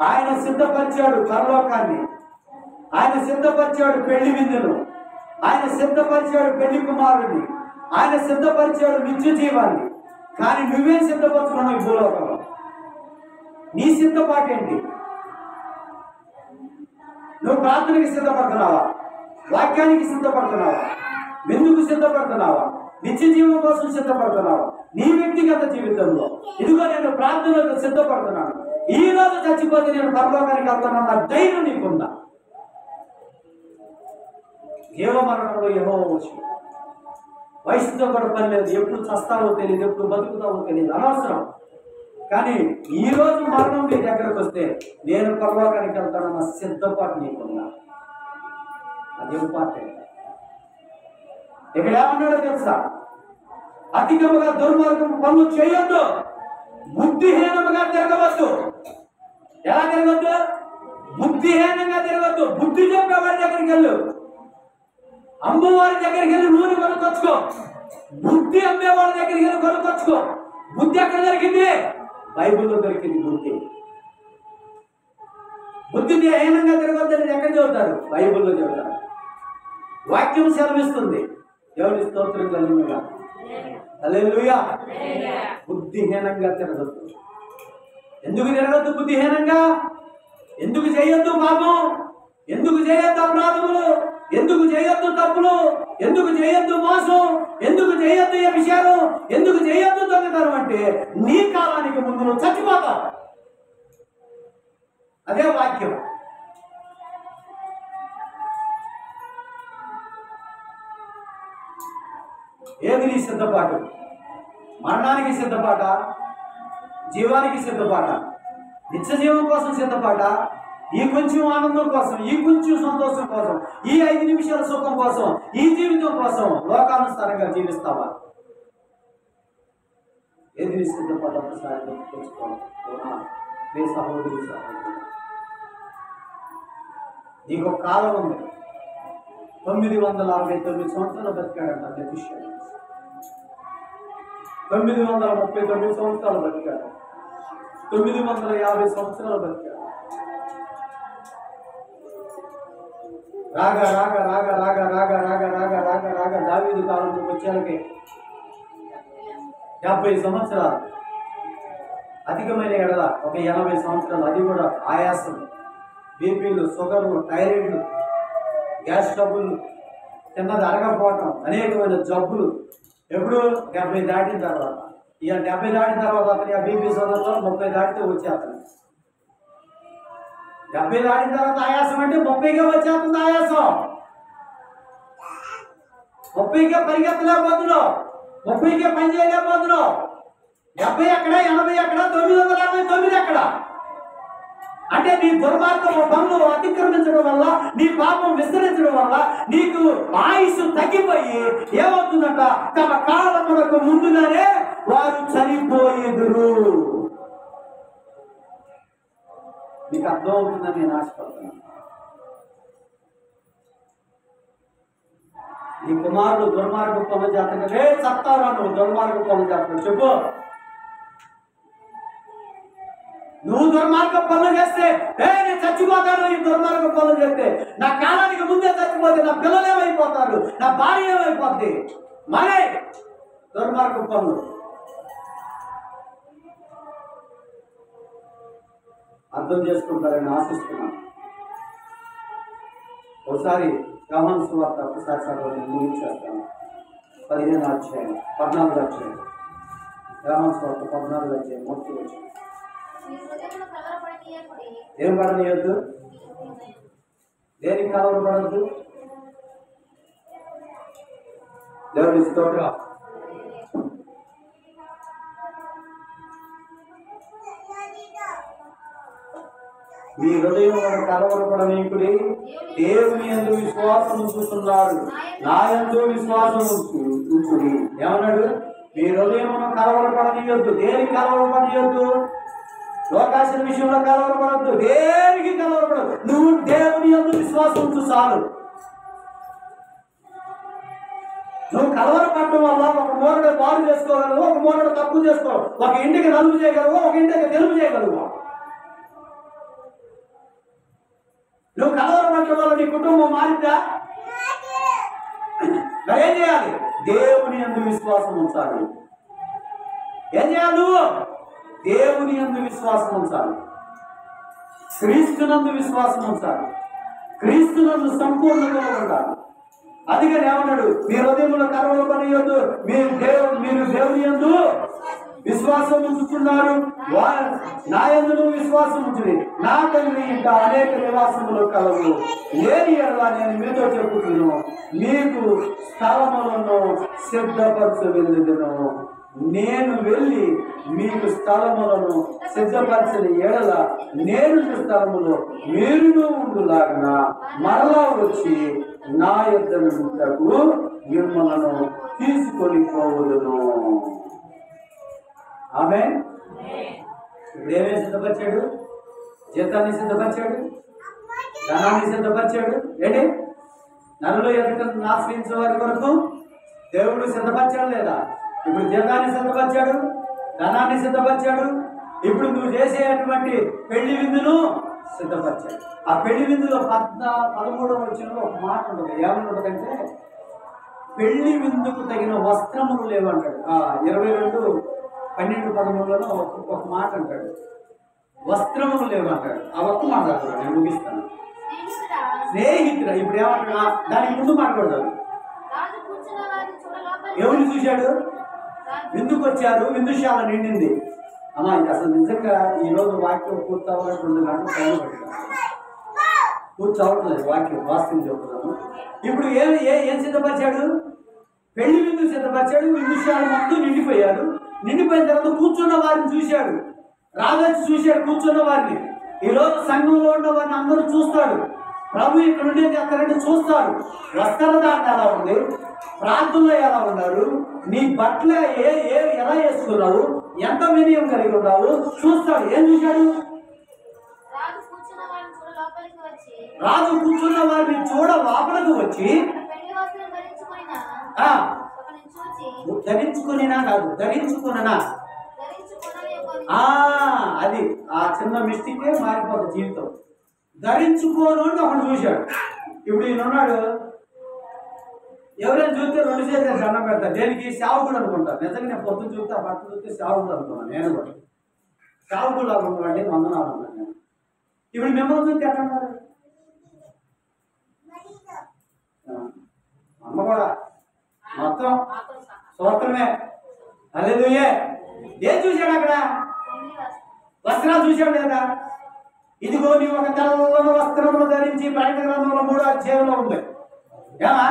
ఆయన సిద్ధపరిచాడు పరలోకాన్ని, ఆయన సిద్ధపరిచాడు పెళ్లి విందును, ఆయన సిద్ధపరిచాడు పెళ్లి కుమారుడిని, ఆయన సిద్ధపరిచాడు నిత్య జీవాన్ని. కానీ నువ్వేం సిద్ధపరచుకున్నావు ఈ భూలోకంలో? నీ సిద్ధపాటు ఏంటి? నువ్వు ప్రార్థనకి సిద్ధపడుతున్నావా? వాక్యానికి సిద్ధపడుతున్నావా? విందుకు సిద్ధపడుతున్నావా? నిత్య జీవం కోసం సిద్ధపడుతున్నావా? నీ వ్యక్తిగత జీవితంలో ఇదిగో నేను ప్రార్థనలకు సిద్ధపడుతున్నాను, ఈ రోజు చచ్చిపోతే నేను పరలోకానికి వెళ్తానన్న ధైర్యం నీకుందా? జీవమరణంలో ఏమో వచ్చు, వయసుతో కూడా పని లేదు, ఎప్పుడు చస్తావో తెలియదు, ఎప్పుడు బతుకుతావో తెలియదు, అనవసరం. కానీ ఈ రోజు మరణం నీ దగ్గరకు వస్తే నేను పరలోకానికి వెళ్తానన్న సిద్ధపాటు నీకున్నా. అది ఇంపార్టెంట్. ఇక్కడ ఏమన్నాడో తెలుసా? అధికముగా దుర్మార్గం పనులు చేయొద్దు, బుద్ధిహీనముగా తిరగవద్దు. ఎలా తిరగద్దు? బుద్ధిహీనంగా తిరగద్దు. బుద్ధి చెప్పేవాడి దగ్గరికి వెళ్ళు, అమ్మవారి దగ్గరికి వెళ్ళి నూనె కొనుక్కొచ్చుకో. బుద్ధి అమ్మేవాడి దగ్గరికి వెళ్ళి కొనుక్కొచ్చుకో. బుద్ధి ఎక్కడ దొరికింది? బైబిల్లో దొరికింది బుద్ధి. బుద్ధిని హీనంగా తిరగొద్దని ఎక్కడ చెబుతారు? బైబిల్లో చెబుతారు. వాక్యం సెలవిస్తుంది. దేవుని స్తోత్రం కలుగునుగా. హల్లెలూయా. బుద్ధిహీనంగా తిరగద్దు. ఎందుకు తిరగద్దు బుద్ధిహీనంగా? ఎందుకు చేయొద్దు పాపం? ఎందుకు చేయొద్దు అపరాధములు? ఎందుకు చేయొద్దు తప్పులు? ఎందుకు చేయొద్దు మోసం? ఎందుకు చేయొద్దు ఏ విషయాలు? ఎందుకు చేయొద్దు దొంగతనం? అంటే నీ కాలానికి ముందు నువ్వు చచ్చిపోతావు. అదే వాక్యం. ఏది నీ సిద్ధపాటు? మరణానికి సిద్ధపాట, జీవానికి సిద్ధపాట, నిత్య జీవం కోసం సిద్ధపాట, ఈ కొంచెం ఆనందం కోసం, ఈ కొంచెం సంతోషం కోసం, ఈ 5 నిమిషాల సుఖం కోసం, ఈ జీవితం కోసం లోకానుసారంగా జీవిస్తావా? ఏది నిశ్చితపడ ఒకసారి తెచ్చుకోవాలి. సహోదరి నీకు ఒక కాలం ఉంది. 969 సంవత్సరాలు బతికాడంట నెఫిషియా. 939 సంవత్సరాలు బతికాడు. 950 సంవత్సరాలు బతికాడు. రాగా రాగా రాగా రాగా రాగా రాగా రాగా రాగా రాగా దావీదు కాలంలోకి వచ్చేళ్ళకి 70 సంవత్సరాలు. అధికమైన ఎడల ఒక 80 సంవత్సరాలు. అది కూడా ఆయాసం, బీపీలు, షుగర్లు, థైరాయిడ్లు, గ్యాస్ ట్రబుల్, తిన్నది అరగకపోవటం, అనేకమైన జబ్బులు. ఎప్పుడు 70 దాటిన తర్వాత. ఇక 70 దాటిన తర్వాత అతని ఆ బీపీ షుగర్లో 30 దాటితే వచ్చేస్తాను. 70 దాటిన తర్వాత ఆయాసం అంటే 30కే వచ్చేస్తుంది ఆయాసం. 30కే పరిగెత్తలేకపోతున్నావు, 30కే పని చేయలేకపోతున్నావు. 70 ఎక్కడ, 80 ఎక్కడ, 989 ఎక్కడ? అంటే నీ దుర్మార్గం పనులు అతిక్రమించడం వల్ల, నీ పాపం విస్తరించడం వల్ల నీకు ఆయుష్ తగ్గిపోయి ఏమవుతుందంట, తమ కాలమునకు ముందుగానే వారు చనిపోయేదురు. నీకు అర్థం అవుతుందని నేను ఆశపడుతున్నాను. నీ కుమారుడు దుర్మార్గ పనులు చేస్తాడు. చెప్తారా నువ్వు దుర్మార్గ పనులు చేస్తాడు? చెప్పు. నువ్వు దుర్మార్గ పనులు చేస్తే నేను చచ్చిపోతాను. ఈ దుర్మార్గ పనులు చేస్తే నా కాలానికి ముందే చచ్చిపోతే నా పిల్లలు ఏమైపోతారు, నా భార్య ఏమైపోద్ది? మరే దుర్మార్గ పనులు అర్థం చేసుకుంటారని ఆశిస్తున్నాను. ఒకసారి యోహాను సువార్త ఒకసారి చదవండి, ముగించేస్తాను. 15వ అధ్యాయం 14వ అధ్యాయం. యోహాను సువార్త 14వ అధ్యాయం మొదటి వచనం. ఏం పడనీయద్దు? దేనికి కలవరపడద్దు? దేవుని స్తోత్రం. మీ హృదయం కలవరపడనీకుడి, దేవుని యందు విశ్వాసం ఉంచుతున్నారు, నా యందు విశ్వాసం ఉంచుడి. ఏమన్నాడు? మీ హృదయమును కలవరపడనీయొద్దు. దేనికి కలవరపడనీయొద్దు? లోకాశల విషయంలో కలవరపడద్దు, దేనికి కలవరపడదు. నువ్వు దేవుని యందు విశ్వాసం ఉంచు చాలు. నువ్వు కలవరపడటం వల్ల ఒక మూరడు బాగు చేసుకోగలవు, ఒక మూరడు తప్పు చేసుకోగలవు, ఒక ఇంటికి నలుపు చేయగలవు, ఒక ఇంటికి తెలుపు చేయగలవు. నువ్వు కలవరపడటం వల్ల నీ కుటుంబం మారిందా? మరి ఏం చేయాలి? దేవుని యందు విశ్వాసం ఉంచాలి. ఏం చేయాలి? నువ్వు దేవుని యందు విశ్వాసం ఉంచాలి, క్రీస్తునందు విశ్వాసం ఉంచాలి, క్రీస్తునందు సంపూర్ణంగా ఉండాలి. అందుకని ఏమన్నాడు? మీ హృదయంలో కలవరపడనీయొద్దు, మీరు దేవుని యందు విశ్వాసం ఉంచుతున్నారు, నా యందు విశ్వాసం ఉంచుడి. నా తండ్రి ఇంట అనేక నివాసములు కలవు, లేని ఎడల నేను మీతో చెప్పుతున్నాను, మీకు స్థలములను సిద్ధపరచవెళ్ళుదును. నేను వెళ్ళి మీకు స్థలములను సిద్ధపరచని ఎడల నేను స్థలములో మీరును ఉండులాగిన మరలా వచ్చి నా యొద్దకు మిమ్మలను తీసుకొని పోవదును. ఆమేన్. ఇప్పుడేమేమి సిద్ధపరిచాడు? జీతాన్ని సిద్ధపరిచాడు, ధనాన్ని సిద్ధపరిచాడు. ఏంటి? నరులు ఎదుటను ఆశ్రయించే వారి వరకు దేవుడు సిద్ధపరిచాడు లేదా? ఇప్పుడు జీతాన్ని సిద్ధపరిచాడు, ధనాన్ని సిద్ధపరిచాడు. ఇప్పుడు నువ్వు చేసేటువంటి పెళ్లి విందును సిద్ధపరిచాడు. ఆ పెళ్లి విందులో 13వ వచనంలో ఒక మాట ఉంటుంది. ఏమని ఉంటుందంటే, పెళ్లి విందుకు తగిన వస్త్రములు లేవంటాడు. 22:12-13లో ఒక మాట అంటాడు, వస్త్రములు లేవంటాడు. ఆ ఒక్క మాట్లాడుతున్నాడు, నేను ముగిస్తాను. స్నేహితుడా, ఇప్పుడు ఏమంటాడు? దానికి ముందు మాట్లాడతాడు. ఎవరిని చూశాడు? విందుకు వచ్చారు, విందుశాల నిండింది. అమ్మా అసలు నిజంగా ఈరోజు వాక్యం పూర్తి అవ్వాలంటే 2 గంటలు టైం పడుతుంది. పూర్తి అవ్వట్లేదు వాక్యం, వాస్తవం చెప్తున్నాము. ఇప్పుడు ఏం సిద్ధపరిచాడు? పెళ్లి విందు సిద్ధపరిచాడు. విందుశాల మొత్తం నిండిపోయాడు. నిండిపోయిన తర్వాత కూర్చున్న వారిని చూశాడు, రాజు చూశాడు కూర్చున్న వారిని. ఈరోజు సంఘంలో ఉన్న వారిని అందరూ చూస్తాడు. ప్రభు ఇక్కడ ఉండేది అక్కడంటే చూస్తాడు. వస్త్రధారణ ఎలా ఉంది, ప్రార్థనలో ఎలా ఉన్నారు, నీ బట్టలు ఎలా వేసుకున్నావు, ఎంత వినయం కలిగి ఉన్నావు చూస్తాడు. ఏం చూశాడు? రాజు కూర్చున్న వారిని చూడ లోపలికి వచ్చి ధరించుకునినా కాదు, ధరించుకున్నా. అది ఆ చిన్న మిస్టేకే మారిపోతుంది జీవితం. ధరించుకోను అని ఒకటి చూశాడు. ఇప్పుడు ఈయన ఉన్నాడు, ఎవరైనా చూస్తే 2 చేతులు దండం పెడతారు. దేనికి? సేవకుడు అనుకుంటారు. నిజంగా నేను పొద్దున చూస్తే ఆ బట్టలు చూస్తే సేవకుడు అనుకున్నాను. నేను కూడా సేవకుడు అనుకున్నాండి, వందనాలు అన్నాను నేను. ఇప్పుడు మిమ్మల్ని చూస్తే ఎట్లా ఉన్నారు? అమ్మ కూడా మొత్తం స్తోత్రమే, హల్లెలూయా. ఏం చూశాడు అక్కడ? వస్త్రాలు చూశాడు లేదా? ఇదిగో నీవు ఒక తెల్లని వస్త్రములు ధరించి ప్రకటన గ్రంథంలో 3వ అధ్యాయంలో ఉంది. ఏమా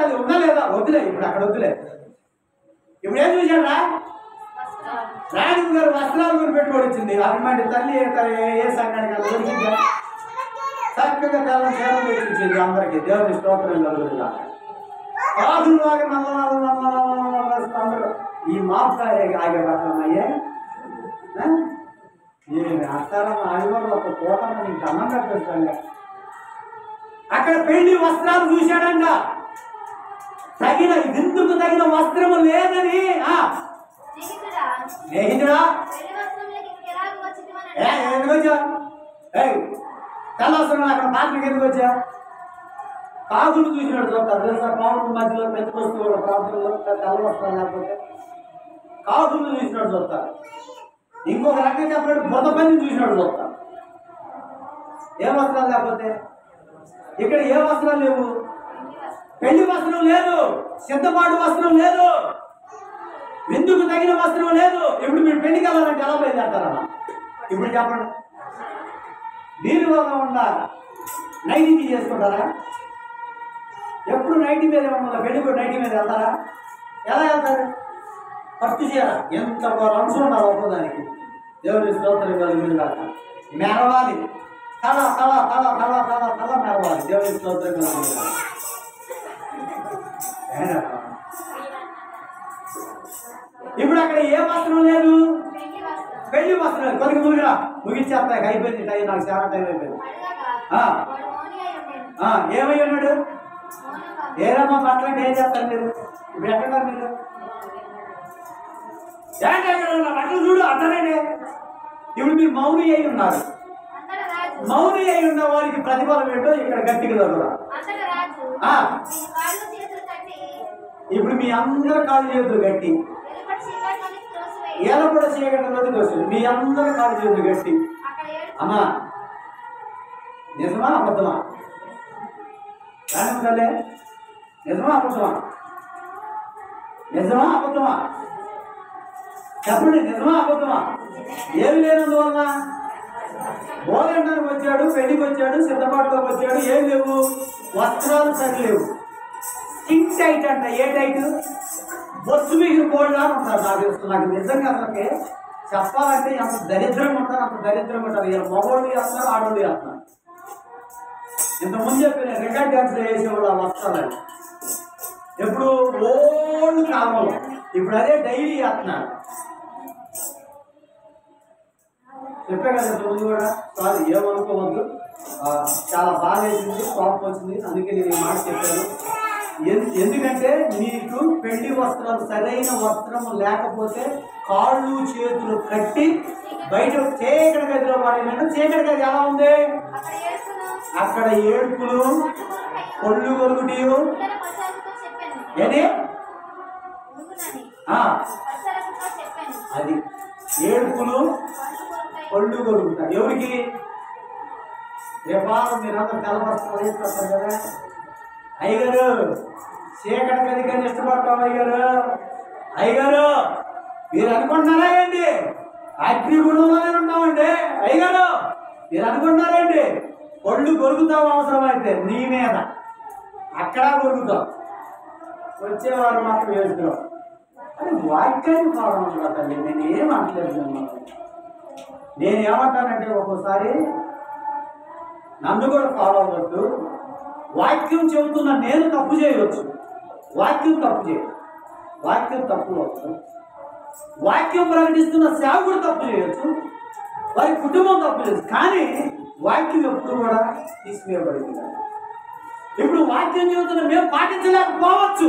అది ఉందా లేదా? వద్దులే, ఇప్పుడు అక్కడ వద్దులే. ఇప్పుడు ఏం చూశాడా? రాణి గారు వస్త్రాలు కూడా పెట్టుబడి వచ్చింది. అభిమాని తల్లి ఏ సంఘానికి దొరికిందా? చక్కగా తెల్లని సేవలు తెచ్చింది అందరికి. దేవుని స్తోత్రం కలుగుతుందా? కాదులు లాగా అందరూ ఈ మాపుకాయ ఆగే పట్టణమయ్యే అస్తారం ఆదివారం ఒక కోటను నీకు అన్నం పెట్టేస్తాను. అక్కడ పెళ్లి వస్త్రాలు చూశాడంట. తగిన విందుకు తగిన వస్త్రము లేదని. స్నేహితుడా ఎందుకు వచ్చా? తెల్లవస్త్రం అక్కడ పాత్రకి ఎందుకు వచ్చా? కాకులు చూసినాడు చూస్తారు తెలుసా? కాకుల మధ్యలో పెంచుకొస్తూ ప్రాంతంలో తెల్ల వస్త్రాలు లేకపోతే కాకులు చూసినాడు చూస్తారు. ఇంకొక రకంగా చెప్పాడు, బురద పని చూసినాడు చూస్తారు. ఏ వస్త్రాలు లేకపోతే? ఇక్కడ ఏ వస్త్రాలు లేవు. పెళ్లి వస్త్రం లేదు, సిద్ధపాటు వస్త్రం లేదు, విందుకు తగిన వస్త్రం లేదు. ఇప్పుడు మీరు పెళ్లికి వెళ్ళాలంటే ఎలా బయలుదేరతారమ్మా? ఇప్పుడు చెప్పండి. మీరు ఉండా నైటీ చేసుకుంటారా? ఎప్పుడు నైటీ మీద ఏమన్నా పెళ్లి కూడా నైటీ మీద వెళ్తారా? ఎలా వెళ్తారు? పట్టు చీర ఎంత అంశం ఉండాలి ఒక్కదానికి. దేవుని స్తోత్రం కలుగుతుందా? మెరవాలి, తల తల తల తల తల తల మెరవాలి. దేవుని స్తోత్రం కలుగుతుందా? ఇప్పుడు అక్కడ ఏ వస్త్రం లేదు, పెళ్లి వస్త్రం. కొద్దిగా ముగిచ్చేస్తాయి, అయిపోయింది టైం, నాకు చాలా టైం అయిపోయింది. ఏమై ఉన్నాడు? ఏరమ్మా బట్టలంటే ఏం చేస్తారు మీరు? ఇప్పుడు ఎక్కడున్నారు మీరు? బట్టలు చూడు అర్థమేనే. ఇప్పుడు మీరు మౌని అయి ఉన్నారు. మౌని అయి ఉన్న వారికి ప్రతిఫలం ఏంటో ఇక్కడ గట్టిగా చదువురా. ఇప్పుడు మీ అందరి కాళ్ళు చేతులు గట్టి, ఎలా కూడా చేయగలదు వస్తుంది. మీ అందరి కాళ్ళు చేతులు గట్టి. అమ్మా నిజమా అబద్ధమా? రానిలే, నిజమా అబద్ధమా? నిజమా అబద్ధమా? చెప్పండి, నిజమా అబద్ధమా? ఏమి లేనందువల్ల భోజనానికి వచ్చాడు, పెళ్లికి వచ్చాడు, సిద్ధపాటులోకి వచ్చాడు, ఏం లేవు, వస్త్రాలు సరిలేవు. స్కిన్ టైట్ అంట. ఏ టైట్? బొచ్చు మిగిలిన కోళ్ళ ఉంటారు. నాకు నిజంగా అసలుకి చెప్పాలంటే ఎంత దరిద్రంగా ఉంటారు, అంత దరిద్రంగా ఉంటారు. ఇలా మగవాళ్ళు చేస్తున్నారు, ఆడవాళ్ళు చేస్తున్నారు. ఇంతకుముందు చెప్పిన రికార్డ్ డ్యాన్స్ వేసేవాళ్ళు ఆ వస్త్రాలని ఎప్పుడు ఓల్డ్ కాలంలో. ఇప్పుడు అదే డైలీ చేస్తున్నారు. చెప్పే కదా ముందు కూడా. సారీ, ఏమనుకోవద్దు, చాలా బాగా వేసింది, కోపం వచ్చింది, అందుకే నేను ఈ మాట చెప్పాను. ఎందుకంటే నీకు పెళ్లి వస్త్రాలు సరైన వస్త్రము లేకపోతే కాళ్ళు చేతులు కట్టి బయట చీకటి గదిలో పడిన. చీకటి గది ఎలా ఉంది? అక్కడ ఏడుపులు, కొళ్ళు కొలుగుటి. ఏది అది ఏడుపులు, కొళ్ళు కొలుగుతాయి. ఎవరికి? రేపాలు మీరందరూ తెల్లవస్త్రాలు వేసుకొస్తారు కదా. అయ్యగారు చీకటి గదికని ఇష్టపడతాం. అయ్యగారు మీరు అనుకుంటున్నారా ఏంటి? అగ్నిగుణంలోనే ఉంటామండి. అయ్యగారు మీరు అనుకుంటున్నారా ఏంటి? ఒళ్ళు కొరుకుతావు అవసరమైతే నీ మీద, అక్కడ కొరుకుతావు. వచ్చేవారు మాత్రం వేస్తున్నావు. అది వాక్యాన్ని కావాలి తల్లి. నేను ఏం అనట్లేదు మిమ్మల్ని. నేనేమంటానంటే ఒక్కోసారి నన్ను కూడా ఫాలో అవ్వద్దు. వాక్యం చెబుతున్న నేను తప్పు చేయవచ్చు, వాక్యం తప్పు చేయదు, వాక్యం తప్పు అవచ్చు. వాక్యం ప్రకటిస్తున్న సేవకుడు తప్పు చేయొచ్చు, వారి కుటుంబం తప్పు చేయొచ్చు. కానీ వాక్యం ఎప్పుడు కూడా తీసివేయబడింది. ఇప్పుడు వాక్యం చెబుతున్న మేము పాటించలేకపోవచ్చు,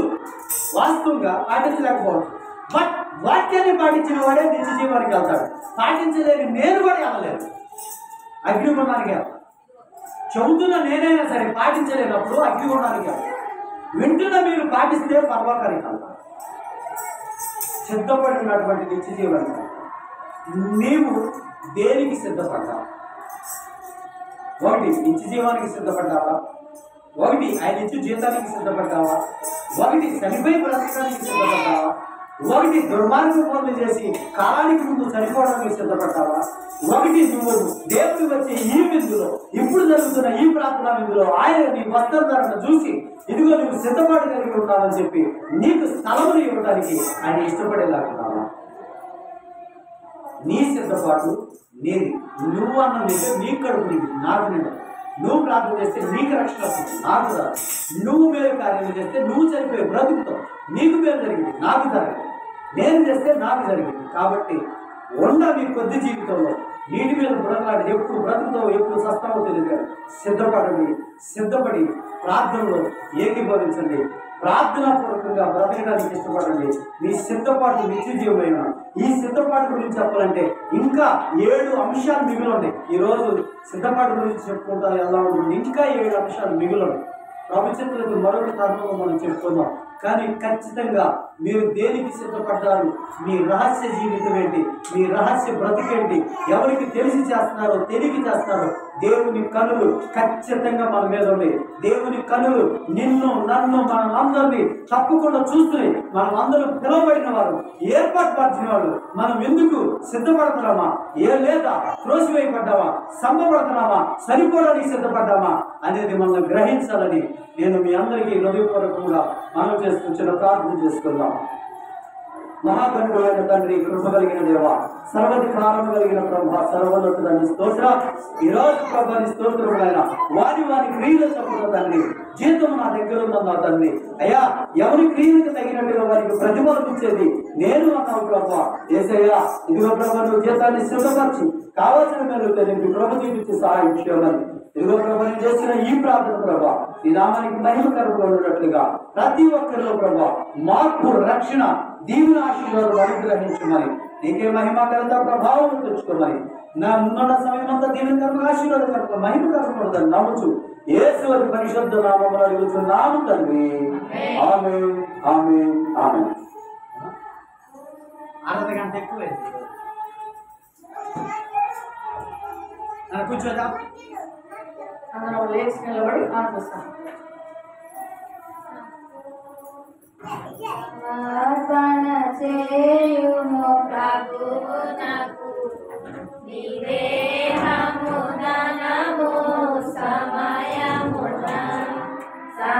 వాస్తవంగా పాటించలేకపోవచ్చు. బట్ వాక్యాన్ని పాటించిన వాడే నిత్య జీవానికి వెళ్తాడు. పాటించలేని నేను కూడా వెళ్ళలేదు, అగ్నిగుండానికి వెళ్తాను. చెబుతున్న నేనైనా సరే పాటించలేనప్పుడు అగ్నిగుండానికి వెళ్తాను. వింటున్న మీరు పాటిస్తే పర్వకానికి వెళ్తాను. సిద్ధపడినటువంటి నిత్య జీవానికి నీవు దేనికి సిద్ధపడ్డావు? ఒకటి నిత్య జీవానికి సిద్ధపడ్డావా? ఒకటి ఆయన ఇచ్చు జీతానికి సిద్ధపడ్డావా? ఒకటి చనిపోయి బ్రతకడానికి సిద్ధపడ్డావా? ఒకటి దుర్మార్గ పనులు చేసి కాలానికి ముందు చనిపోవడానికి సిద్ధపడ్డావా? ఒకటి నువ్వు దేవుడు వచ్చే ఈ విందులో, ఇప్పుడు జరుగుతున్న ఈ ప్రార్థన విందులో ఆయన నీ వస్త్రధారణ చూసి ఇదిగో నువ్వు సిద్ధపాటు కలిగి ఉన్నావని చెప్పి నీకు స్థలములు ఇవ్వడానికి ఆయన ఇష్టపడేలాగున్నావా? నీ సిద్ధపాటు నీది. నువ్వు అన్న నిజం నీ కడుపు నీకు, నాకు నిండు. నువ్వు ప్రార్థన చేస్తే నీకు రక్షణ వస్తుంది, నాకు రాదు. నువ్వు మేలు కార్యం చేస్తే నువ్వు చనిపోయి బ్రతుకుతావు, నీకు మేలు జరిగింది, నాకు జరిగింది. నేను చేస్తే నాకు జరిగింది. కాబట్టి మీ కొద్ది జీవితంలో నీటి మీద బ్రతలాడి ఎప్పుడు బ్రతుకుతావు, ఎప్పుడు సస్తావో తెలియదు. సిద్ధపడి ప్రార్థనలో ఏకీభవించండి. ప్రార్థనా పూర్వకంగా బ్రతకడానికి ఇష్టపడండి. మీ సిద్ధపాటు నిత్య జీవమైన ఈ సిద్ధపాటు గురించి చెప్పాలంటే ఇంకా 7 అంశాలు మిగిలి ఉన్నాయి. ఈరోజు సిద్ధపాటు గురించి చెప్పుకుంటా ఎలా ఉంటుంది, ఇంకా 7 అంశాలు మిగిలి ఉన్నాయి. ప్రభుత్వం మరొక తరుణంలో మనం చెప్పుకుందాం. కానీ ఖచ్చితంగా మీరు దేనికి సిద్ధపడ్డారు, మీ రహస్య జీవితం ఏంటి, మీ రహస్య బ్రతికేంటి, ఎవరికి తెలిసి చేస్తున్నారో తెలియక చేస్తున్నారో దేవుని కనులు ఖచ్చితంగా మన మీద ఉంది. దేవుని కనులు నిన్ను నన్ను మనందరినీ తప్పకుండా చూస్తున్నాయి. మనం అందరం పిలువబడిన వారు, ఏర్పాటు పరిచిన వారు. మనం ఎందుకు సిద్ధపడుతున్నామా, లేదా త్రోసివేయబడ్డామా, సంబపడుతున్నామా, సరిపోవడానికి సిద్ధపడ్డామా అనేది మనం గ్రహించాలని నేను మీ అందరికీ హృదయపూర్వకంగా మనం చేసుకుంటున్న ప్రార్థన చేసుకుందాం. మహాగణుడైన తండ్రి, కృప కలిగిన దేవ, సర్వాధికారం కలిగిన ప్రభ, సర్వోన్నతుడని స్తోత్ర. ఈరోజు ప్రభాని స్తోత్రములైన వారి క్రియలు చొప్పున తండ్రి జీతం నా దగ్గర ఉందన్నా తండ్రి. అయ్యా, ఎవరి క్రియలకు తగినట్టుగా వారికి ప్రతిఫలం ఇచ్చేది నేను అన్నావు ప్రభా. యేసయ్యా, ఇదిగో ప్రభా, నువ్వు జీతాన్ని సిద్ధపరిచి కావాల్సిన మేలు తెలిపి ప్రభ చూపించి సహాయం చేయమని ఇదిగో ప్రభా నేను చేసిన ఈ ప్రార్థన ప్రభా ఈ నామానికి మహిమకరంగా ఉన్నట్లుగా ప్రతి ఒక్కరిలో ప్రభా మార్పు, రక్షణ, దీవుల ఆశీర్వాదం అనుగ్రహించమని, నీకే మహిమకరంత ప్రభావం తెచ్చుకోమని, నా ఉన్న సమయం అంతా దీవెనకరంగా ఆశీర్వాదకరంగా మహిమకరంగా నమ్ముచు యేసు పరిశుద్ధ నామములో అడుగుచున్నాము తండ్రి. ఆమేన్, ఆమేన్, ఆమేన్. అర్ధ గంట ఎక్కువ కూర్చోదా? అందరం లేచి నిలబడి ఆనందిస్తాం. అర్పణ చేయుము ప్రభువునకు, నీవే